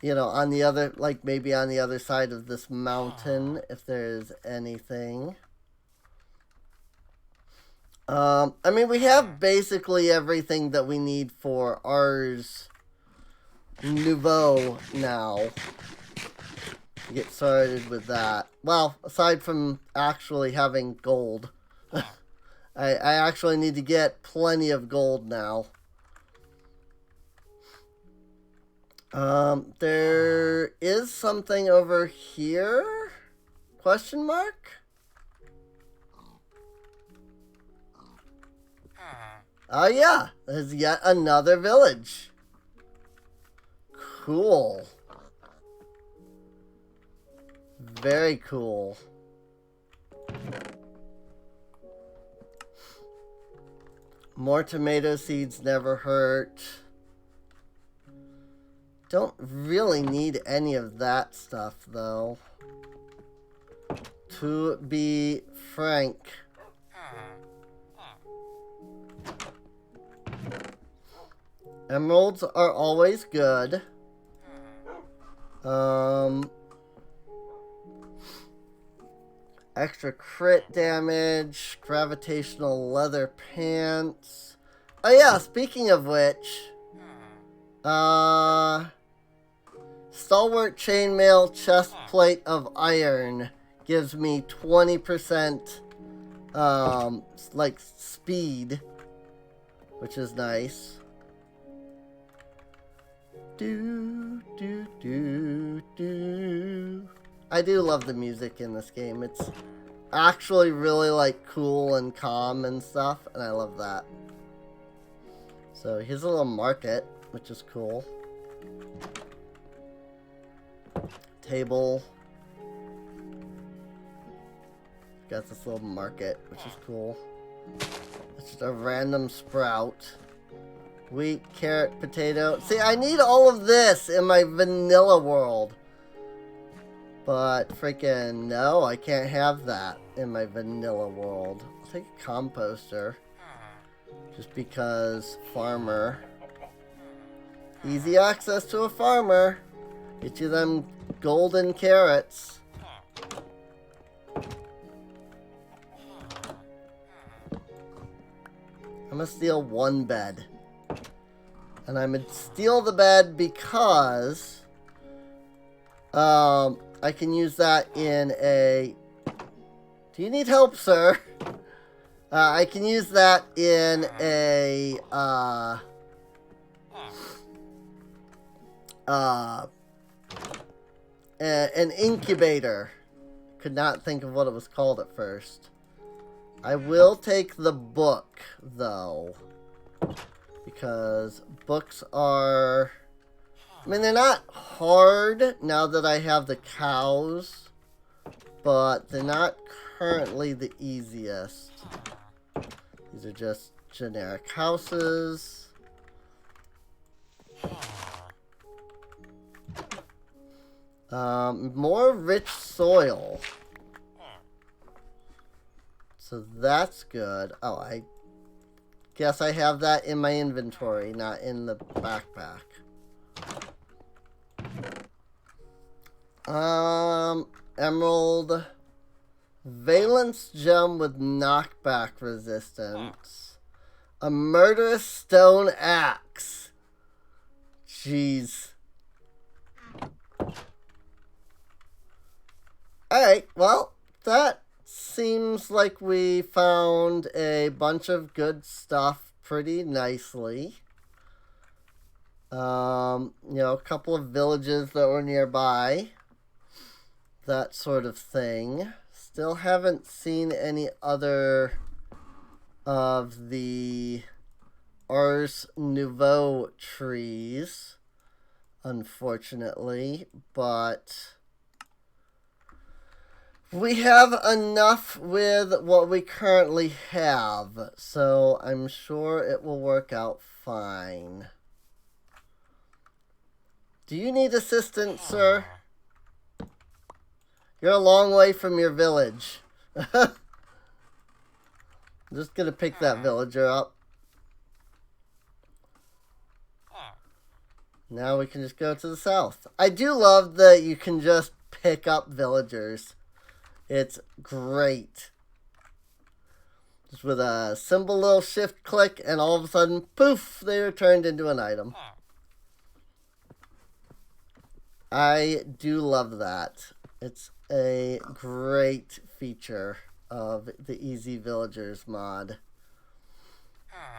you know, on the other, like maybe on the other side of this mountain, if there's anything. I mean, we have basically everything that we need for Ars Nouveau now. to get started with that. Well, aside from actually having gold. I actually need to get plenty of gold now. There is something over here? Question mark? Oh yeah, there's yet another village. Cool. Very cool. More tomato seeds never hurt. Don't really need any of that stuff, though. To be frank. Emeralds are always good. Extra crit damage, gravitational leather pants. Oh yeah, speaking of which, stalwart chainmail chest plate of iron gives me 20% like speed, which is nice. I do love the music in this game. It's actually really like cool and calm and stuff, and I love that. So here's a little market, which is cool. Table. Got this little market, which is cool. It's just a random sprout. Wheat, carrot, potato. See, I need all of this in my vanilla world. But freaking no, I can't have that in my vanilla world. I'll take a composter. Just because farmer. Easy access to a farmer. Get you them golden carrots. I'm gonna steal one bed. And I'm gonna steal the bed because I can use that in a... Do you need help, sir? I can use that in a an incubator. Could not think of what it was called at first. I will take the book, though. Because books are... I mean, they're not hard now that I have the cows. But they're not currently the easiest. These are just generic houses. More rich soil. So that's good. Oh, I guess I have that in my inventory, not in the backpack. Emerald. Valence gem with knockback resistance. A murderous stone axe. Jeez. Alright, well, that seems like we found a bunch of good stuff pretty nicely. You know, a couple of villages that were nearby. That sort of thing. Still haven't seen any other of the Ars Nouveau trees, unfortunately, but we have enough with what we currently have, so I'm sure it will work out fine. Do you need assistance, sir? You're a long way from your village. I'm just gonna pick that villager up. Now we can just go to the south. I do love that you can just pick up villagers. It's great. Just with a simple little shift click and all of a sudden, poof, they are turned into an item. I do love that. It's a great feature of the Easy Villagers mod.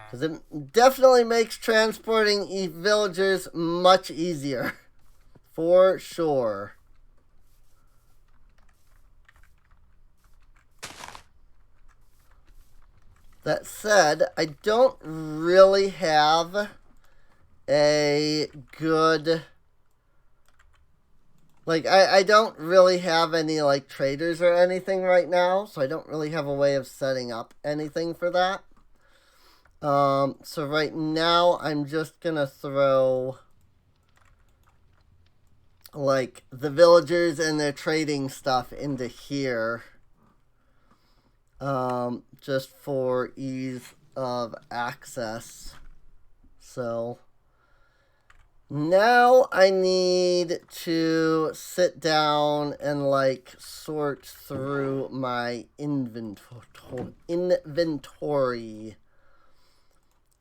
Because it definitely makes transporting villagers much easier. For sure. That said, I don't really have a good... Like, I don't really have any, like, traders or anything right now, so I don't really have a way of setting up anything for that. So right now, I'm just gonna throw, like, the villagers and their trading stuff into here. Just for ease of access. So... Now I need to sit down and like sort through my inventory.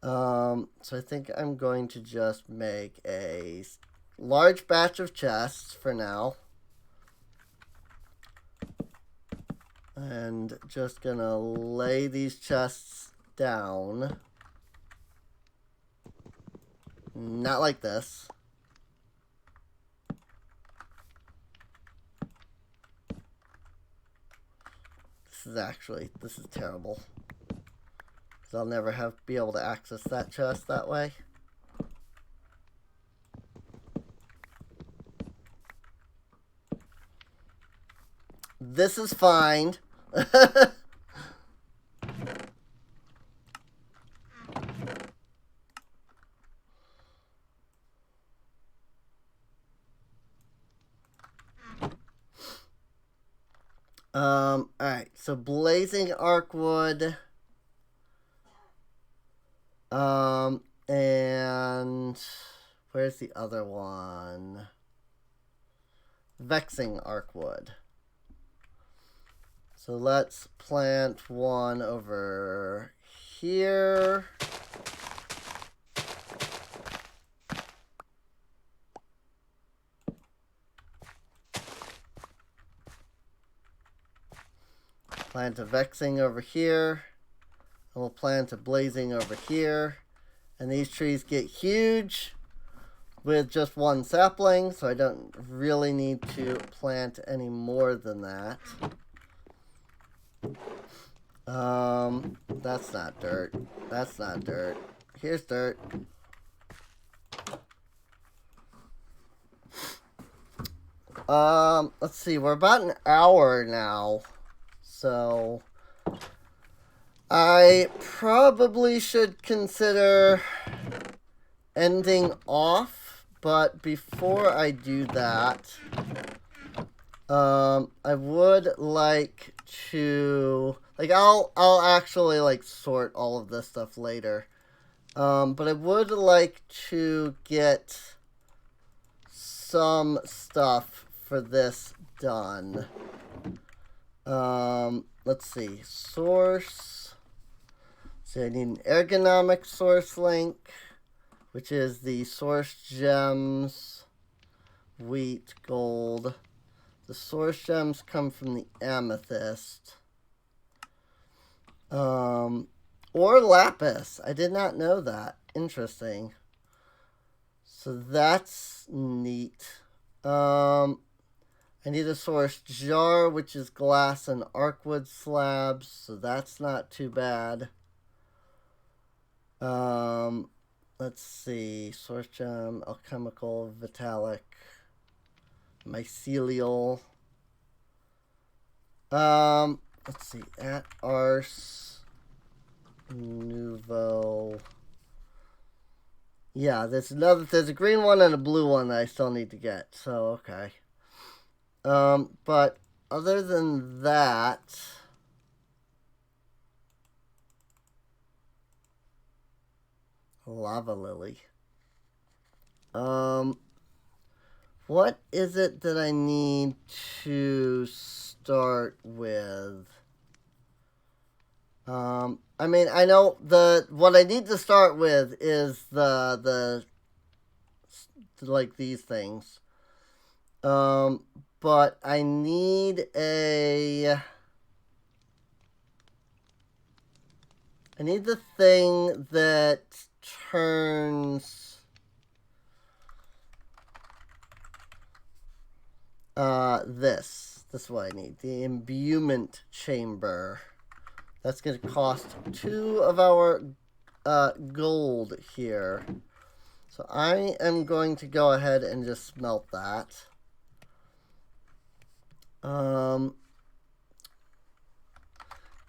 So I think I'm going to just make a large batch of chests for now. And just gonna lay these chests down. Not like this. This is terrible. Because I'll never be able to access that chest that way. This is fine. Alright, so blazing arcwood. And where's the other one? Vexing arcwood. So let's plant one over here. Plant a vexing over here. And we'll plant a blazing over here. And these trees get huge with just one sapling, so I don't really need to plant any more than that. That's not dirt. That's not dirt. Here's dirt. Let's see, we're about an hour now. So I probably should consider ending off, but before I do that, I would like to, like, I'll actually, like, sort all of this stuff later. But I would like to get some stuff for this done. Let's see, source. So I need an ergonomic source link, which is the source gems, wheat, gold. The source gems come from the amethyst. Or lapis. I did not know that. Interesting. So that's neat. I need a source jar, which is glass and arcwood slabs, so that's not too bad. Let's see, source gem, alchemical, vitalic, mycelial. Let's see, at Ars Nouveau. Yeah, there's a green one and a blue one that I still need to get, so okay. But other than that, lava lily. What is it that I need to start with? I mean, I know what I need to start with is the like these things. But I need the thing that turns this. This is what I need. The imbuement chamber. That's going to cost 2 of our gold here. So I am going to go ahead and just smelt that.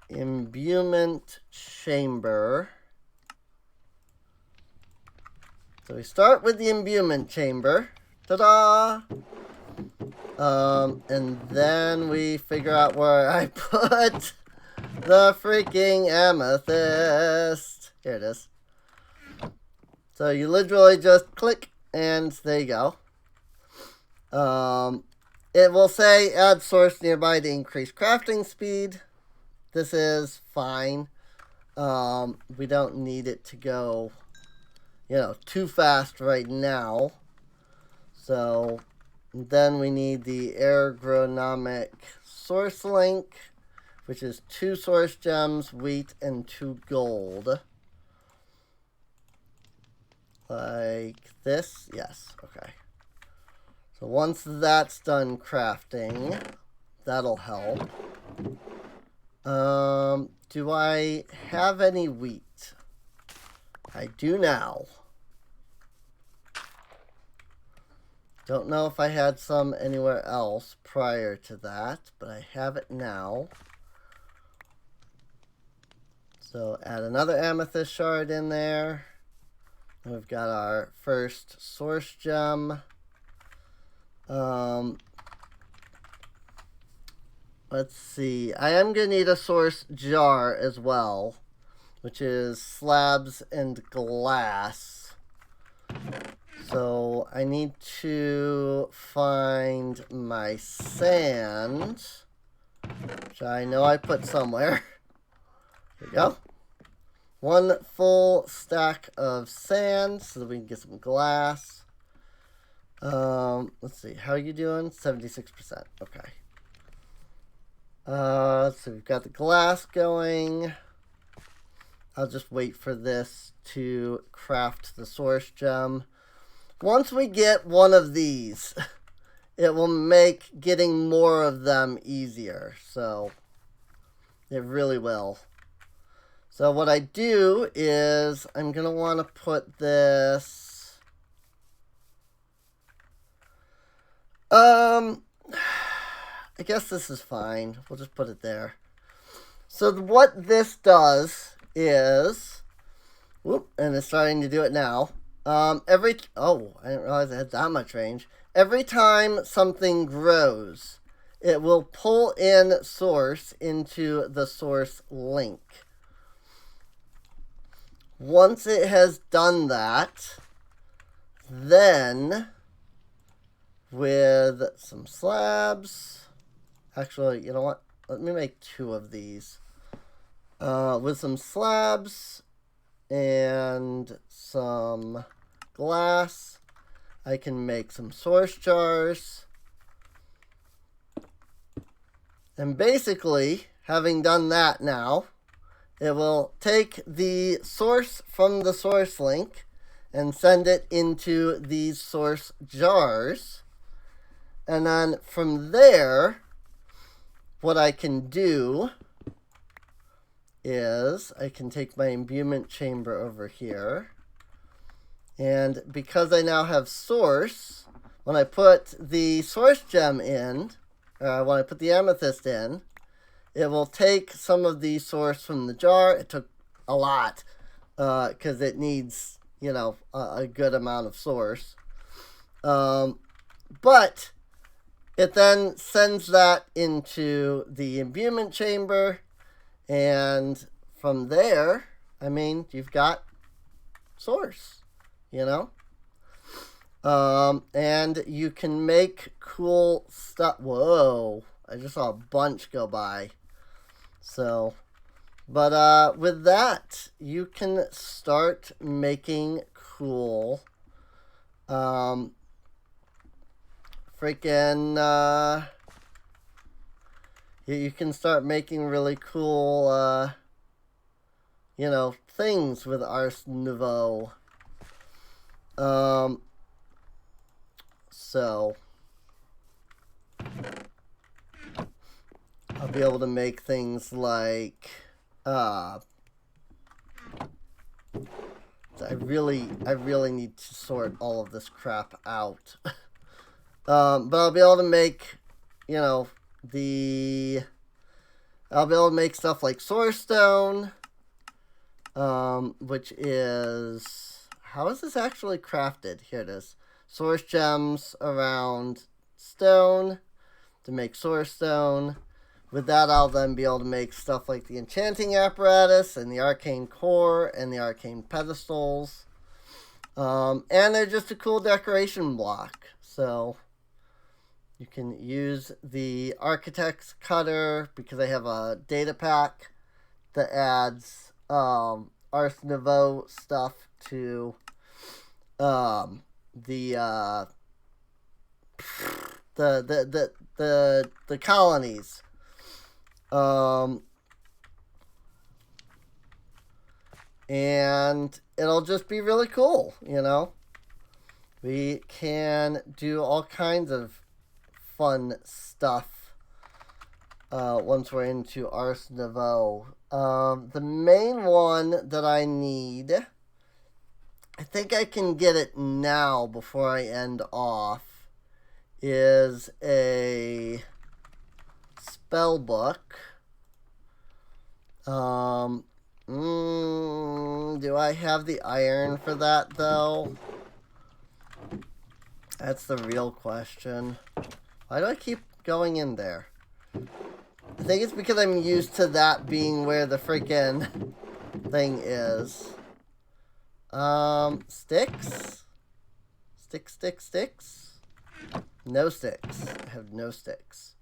Imbuement chamber. So we start with the imbuement chamber. Ta-da! And then we figure out where I put the freaking amethyst. Here it is. So you literally just click and there you go. It will say add source nearby to increase crafting speed. This is fine. We don't need it to go, too fast right now. So then we need the ergonomic source link, which is 2 source gems, wheat, and 2 gold. Like this? Yes, okay. So once that's done crafting, that'll help. Do I have any wheat? I do now. Don't know if I had some anywhere else prior to that, but I have it now. So add another amethyst shard in there. We've got our first source gem. Let's see. I am going to need a source jar as well, which is slabs and glass. So I need to find my sand, which I know I put somewhere. There we go. 1 full stack of sand so that we can get some glass. Let's see. How are you doing? 76%. Okay. So we've got the glass going. I'll just wait for this to craft the source gem. Once we get one of these, it will make getting more of them easier. So it really will. So what I do is I'm going to want to put this... I guess this is fine. We'll just put it there. So what this does is... Whoop, and it's starting to do it now. Oh, I didn't realize it had that much range. Every time something grows, it will pull in source into the source link. Once it has done that, then with some slabs, actually, you know what? Let me make 2 of these. With some slabs and some glass, I can make some source jars. And basically, having done that now, it will take the source from the source link and send it into these source jars. And then from there, what I can do is I can take my imbuement chamber over here. And because I now have source, when I put the source gem in, when I put the amethyst in, it will take some of the source from the jar. It took a lot because it needs, a good amount of source. But it then sends that into the imbuement chamber. And from there, you've got source, and you can make cool stuff. Whoa, I just saw a bunch go by. So, but with that, you can start making cool freaking freaking, you can start making really cool, you know, things with Ars Nouveau. So I'll be able to make things like, I really need to sort all of this crap out. But I'll be able to make, you know, I'll be able to make stuff like Source Stone, which is, how is this actually crafted? Here it is. Source gems around stone to make Source Stone. With that, I'll then be able to make stuff like the enchanting apparatus and the arcane core and the arcane pedestals. And they're just a cool decoration block. So you can use the architect's cutter because I have a data pack that adds Ars Nouveau stuff to the colonies. And it'll just be really cool, you know. We can do all kinds of fun stuff once we're into Ars Nouveau. The main one that I need, I think I can get it now before I end off, is a spell book. Do I have the iron for that, though? That's the real question. Why do I keep going in there? I think it's because I'm used to that being where the freaking thing is. Sticks? Sticks? No sticks. I have no sticks.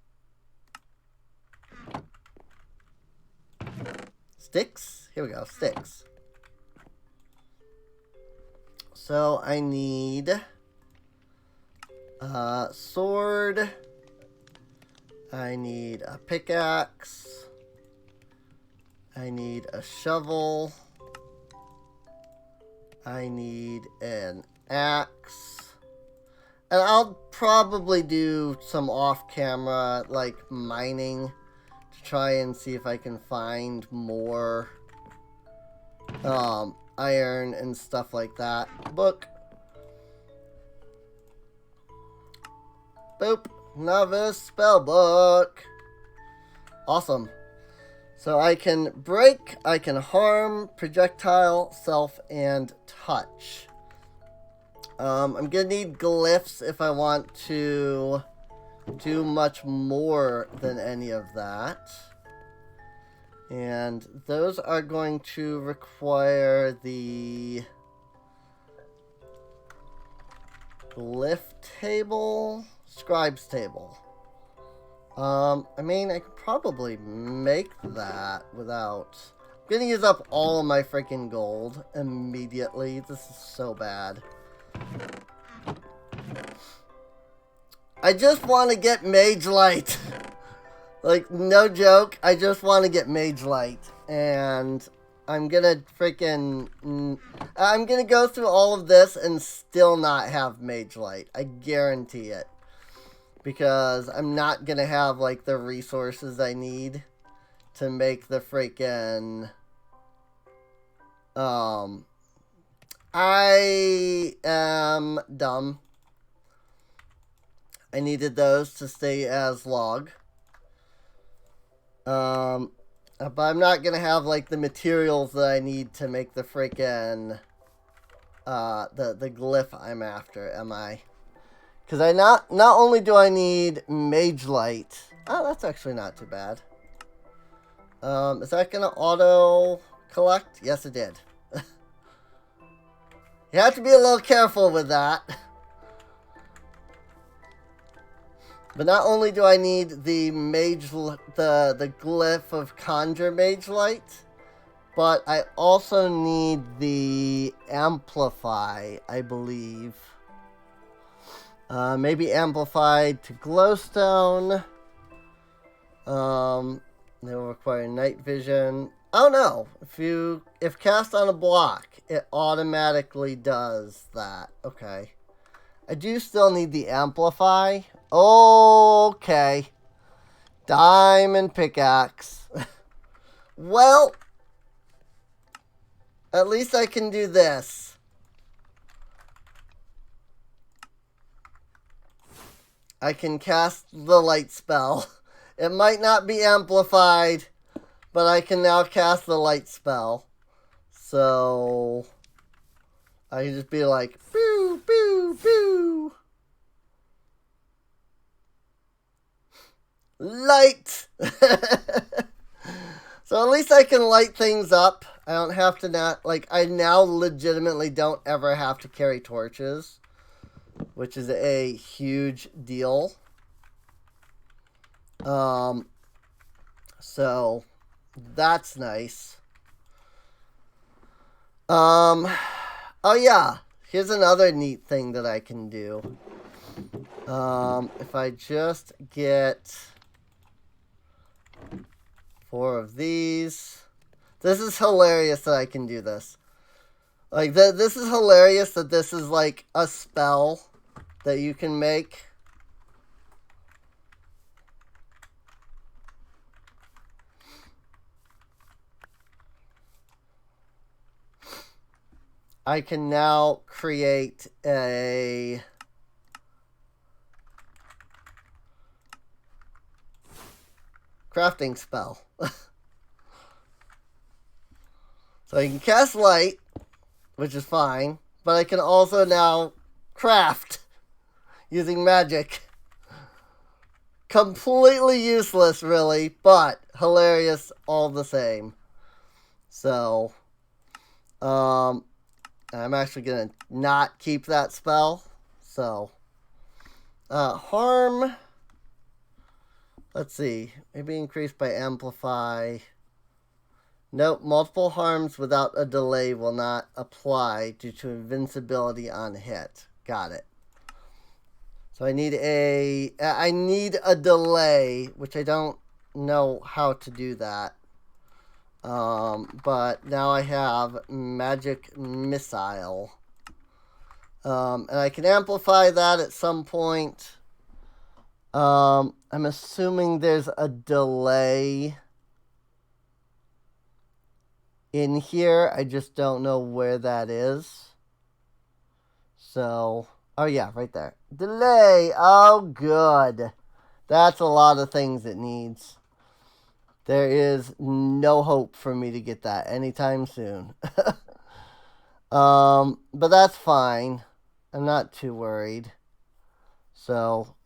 Sticks? Here we go, sticks. So I need a sword. I need a pickaxe. I need a shovel. I need an axe. And I'll probably do some off-camera, like, mining to try and see if I can find more iron and stuff like that. Book. Boop. Novice spell book. Awesome. So I can break, I can harm, projectile, self, and touch. I'm gonna need glyphs if I want to do much more than any of that. And those are going to require the glyph table, scribe's table. I mean, I could probably make that without... I'm gonna use up all of my freaking gold immediately. This is so bad. I just want to get Mage Light. Like, no joke. I just want to get Mage Light. And I'm gonna freaking... I'm gonna go through all of this and still not have Mage Light. I guarantee it. Because I'm not gonna have, like, the resources I need to make the freaking... I am dumb. I needed those to stay as log. But I'm not gonna have, like, the materials that I need to make the freaking... the glyph I'm after, am I? Because I not only do I need Mage Light... Oh, that's actually not too bad. Is that going to auto-collect? Yes, it did. You have to be a little careful with that. But not only do I need the the glyph of Conjure Mage Light, but I also need the Amplify, I believe. Maybe amplified to glowstone. They will require night vision. Oh no! If cast on a block, it automatically does that. Okay. I do still need the amplify. Okay. Diamond pickaxe. Well, at least I can do this. I can cast the light spell. It might not be amplified, but I can now cast the light spell. So I can just be like, boo, boo, boo. Light! So at least I can light things up. I don't have to I now legitimately don't ever have to carry torches, which is a huge deal. So that's nice. Oh yeah, here's another neat thing that I can do. If I just get 4 of these. This is hilarious that I can do this. Like, this is hilarious that this is like a spell that you can make. I can now create a crafting spell. So I can cast light, which is fine, but I can also now craft using magic. Completely useless, really, but hilarious all the same. So, I'm actually going to not keep that spell. So, harm, let's see, maybe increased by amplify. Nope, multiple harms without a delay will not apply due to invincibility on hit. Got it. So I need a delay, which I don't know how to do that. But now I have magic missile. And I can amplify that at some point. I'm assuming there's a delay in here. I just don't know where that is. So, oh yeah, right there. Delay. Oh, good. That's a lot of things it needs. There is no hope for me to get that anytime soon. But that's fine. I'm not too worried. So,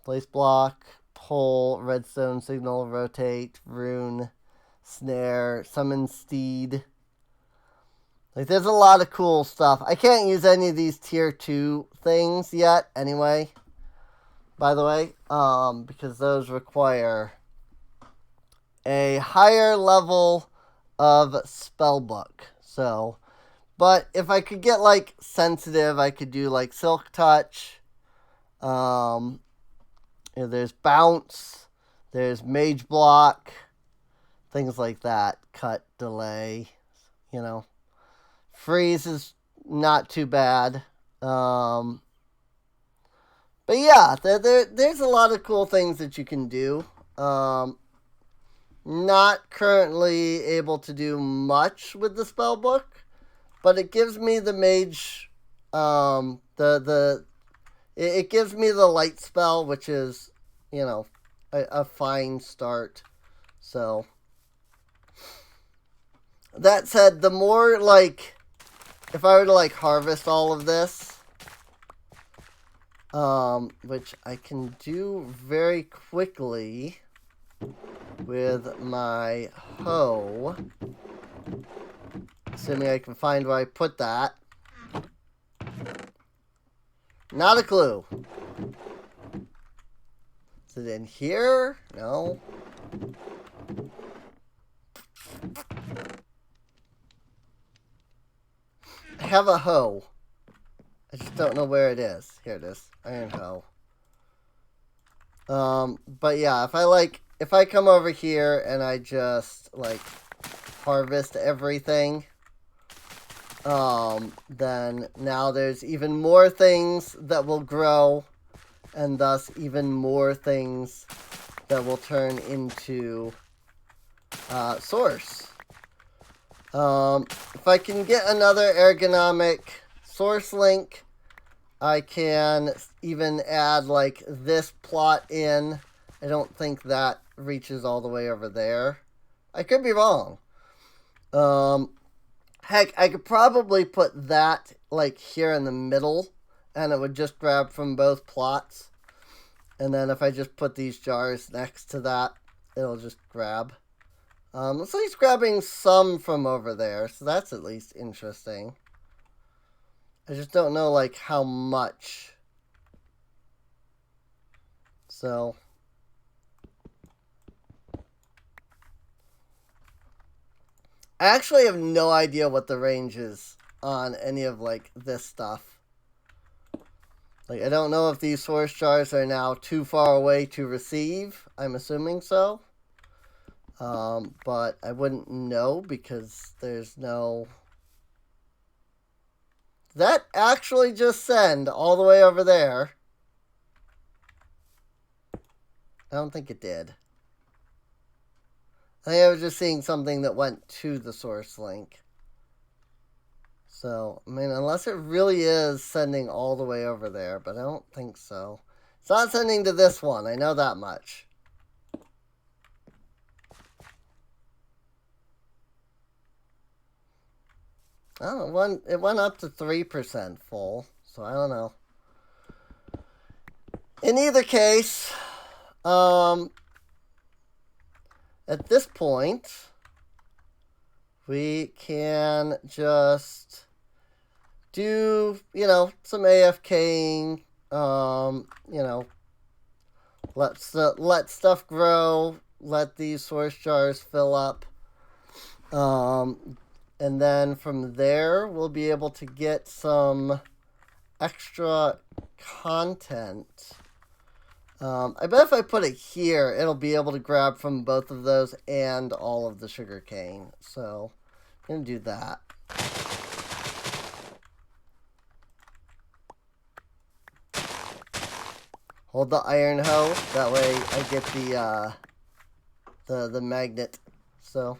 place block, pull, redstone signal, rotate, rune, snare, summon steed. Like, there's a lot of cool stuff. I can't use any of these tier 2 things yet, anyway. By the way, because those require a higher level of spellbook. So, but if I could get, like, sensitive, I could do, like, silk touch. There's bounce. There's mage block. Things like that. Cut, delay, Freeze is not too bad. But yeah, there's a lot of cool things that you can do. Not currently able to do much with the spell book, but it gives me the mage, it gives me the light spell, which is, a fine start. So, that said, the more, if I were to, harvest all of this, which I can do very quickly with my hoe, assuming I can find where I put that. Not a clue. Is it in here? No. I have a hoe. I just don't know where it is. Here it is. Iron hoe. But yeah, if I come over here and I just, like, harvest everything, then now there's even more things that will grow, and thus even more things that will turn into, source. If I can get another ergonomic source link, I can even add, like, this plot in. I don't think that reaches all the way over there. I could be wrong. Heck, I could probably put that, like, here in the middle, and it would just grab from both plots. And then if I just put these jars next to that, it'll just grab. Looks like it's grabbing some from over there, so that's at least interesting. I just don't know, like, how much. So I actually have no idea what the range is on any of, like, this stuff. Like, I don't know if these source jars are now too far away to receive. I'm assuming so. But I wouldn't know because there's no... That actually just send all the way over there? I don't think it did. I think I was just seeing something that went to the source link. So, I mean, unless it really is sending all the way over there, but I don't think so. It's not sending to this one, I know that much. Oh, it went up to 3% full, so I don't know. In either case, at this point, we can just do, you know, some AFKing, you know, let stuff grow, let these source jars fill up, and then from there, we'll be able to get some extra content. I bet if I put it here, it'll be able to grab from both of those and all of the sugarcane. So, I'm going to do that. Hold the iron hoe. That way I get the magnet. So...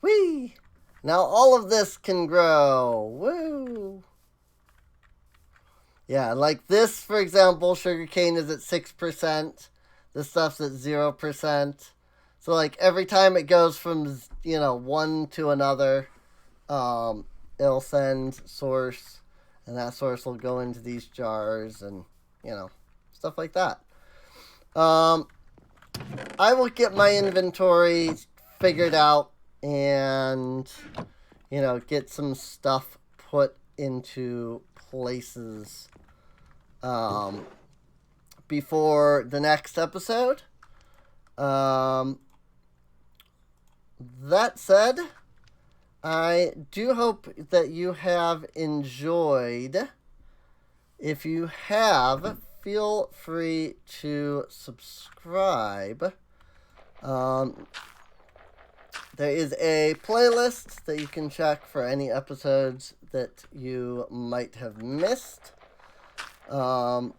Whee! Now all of this can grow. Woo! Yeah, like this, for example, sugarcane is at 6%. This stuff's at 0%. So, like, every time it goes from, you know, one to another, it'll send source, and that source will go into these jars, and, you know, stuff like that. I will get my inventory figured out and, you know, get some stuff put into places before the next episode. That said, I do hope that you have enjoyed. If you have, feel free to subscribe. There is a playlist that you can check for any episodes that you might have missed. You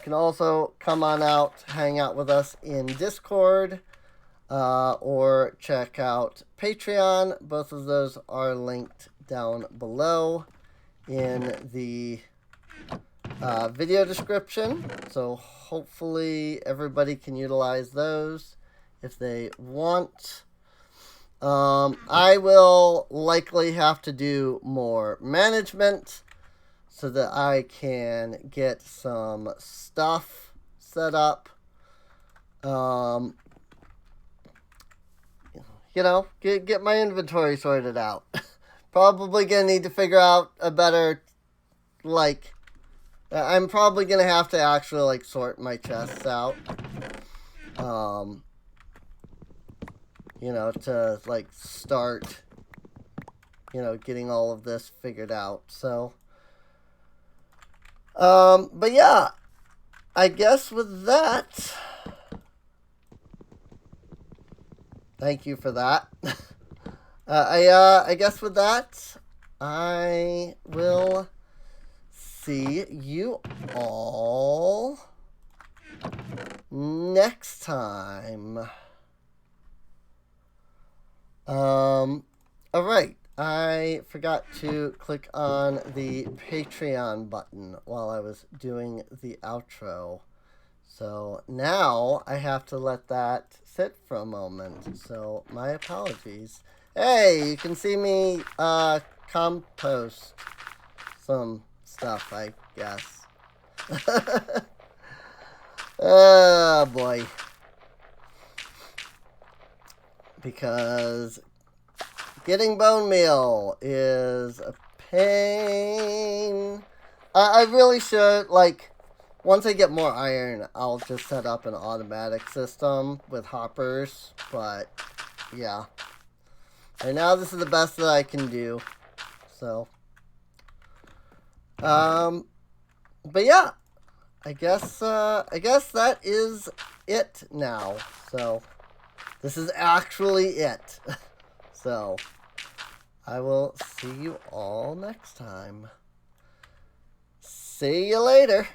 can also come on out, hang out with us in Discord, or check out Patreon. Both of those are linked down below in the video description. So hopefully everybody can utilize those if they want. I will likely have to do more management so that I can get some stuff set up. You know, get my inventory sorted out. Probably gonna need to figure out a better, like, I'm probably gonna have to actually, like, sort my chests out. You know, to, like, start you know, getting all of this figured out. So, but yeah, I guess with that, thank you for that. I guess with that, I will see you all next time. Alright, I forgot to click on the Patreon button while I was doing the outro. So now I have to let that sit for a moment. So my apologies. Hey, you can see me compost some stuff, I guess. Oh boy. Because getting bone meal is a pain. I really should, like, once I get more iron, I'll just set up an automatic system with hoppers. But, yeah. Right now, this is the best that I can do. So, but yeah. I guess that is it now. So, this is actually it. So, I will see you all next time. See you later.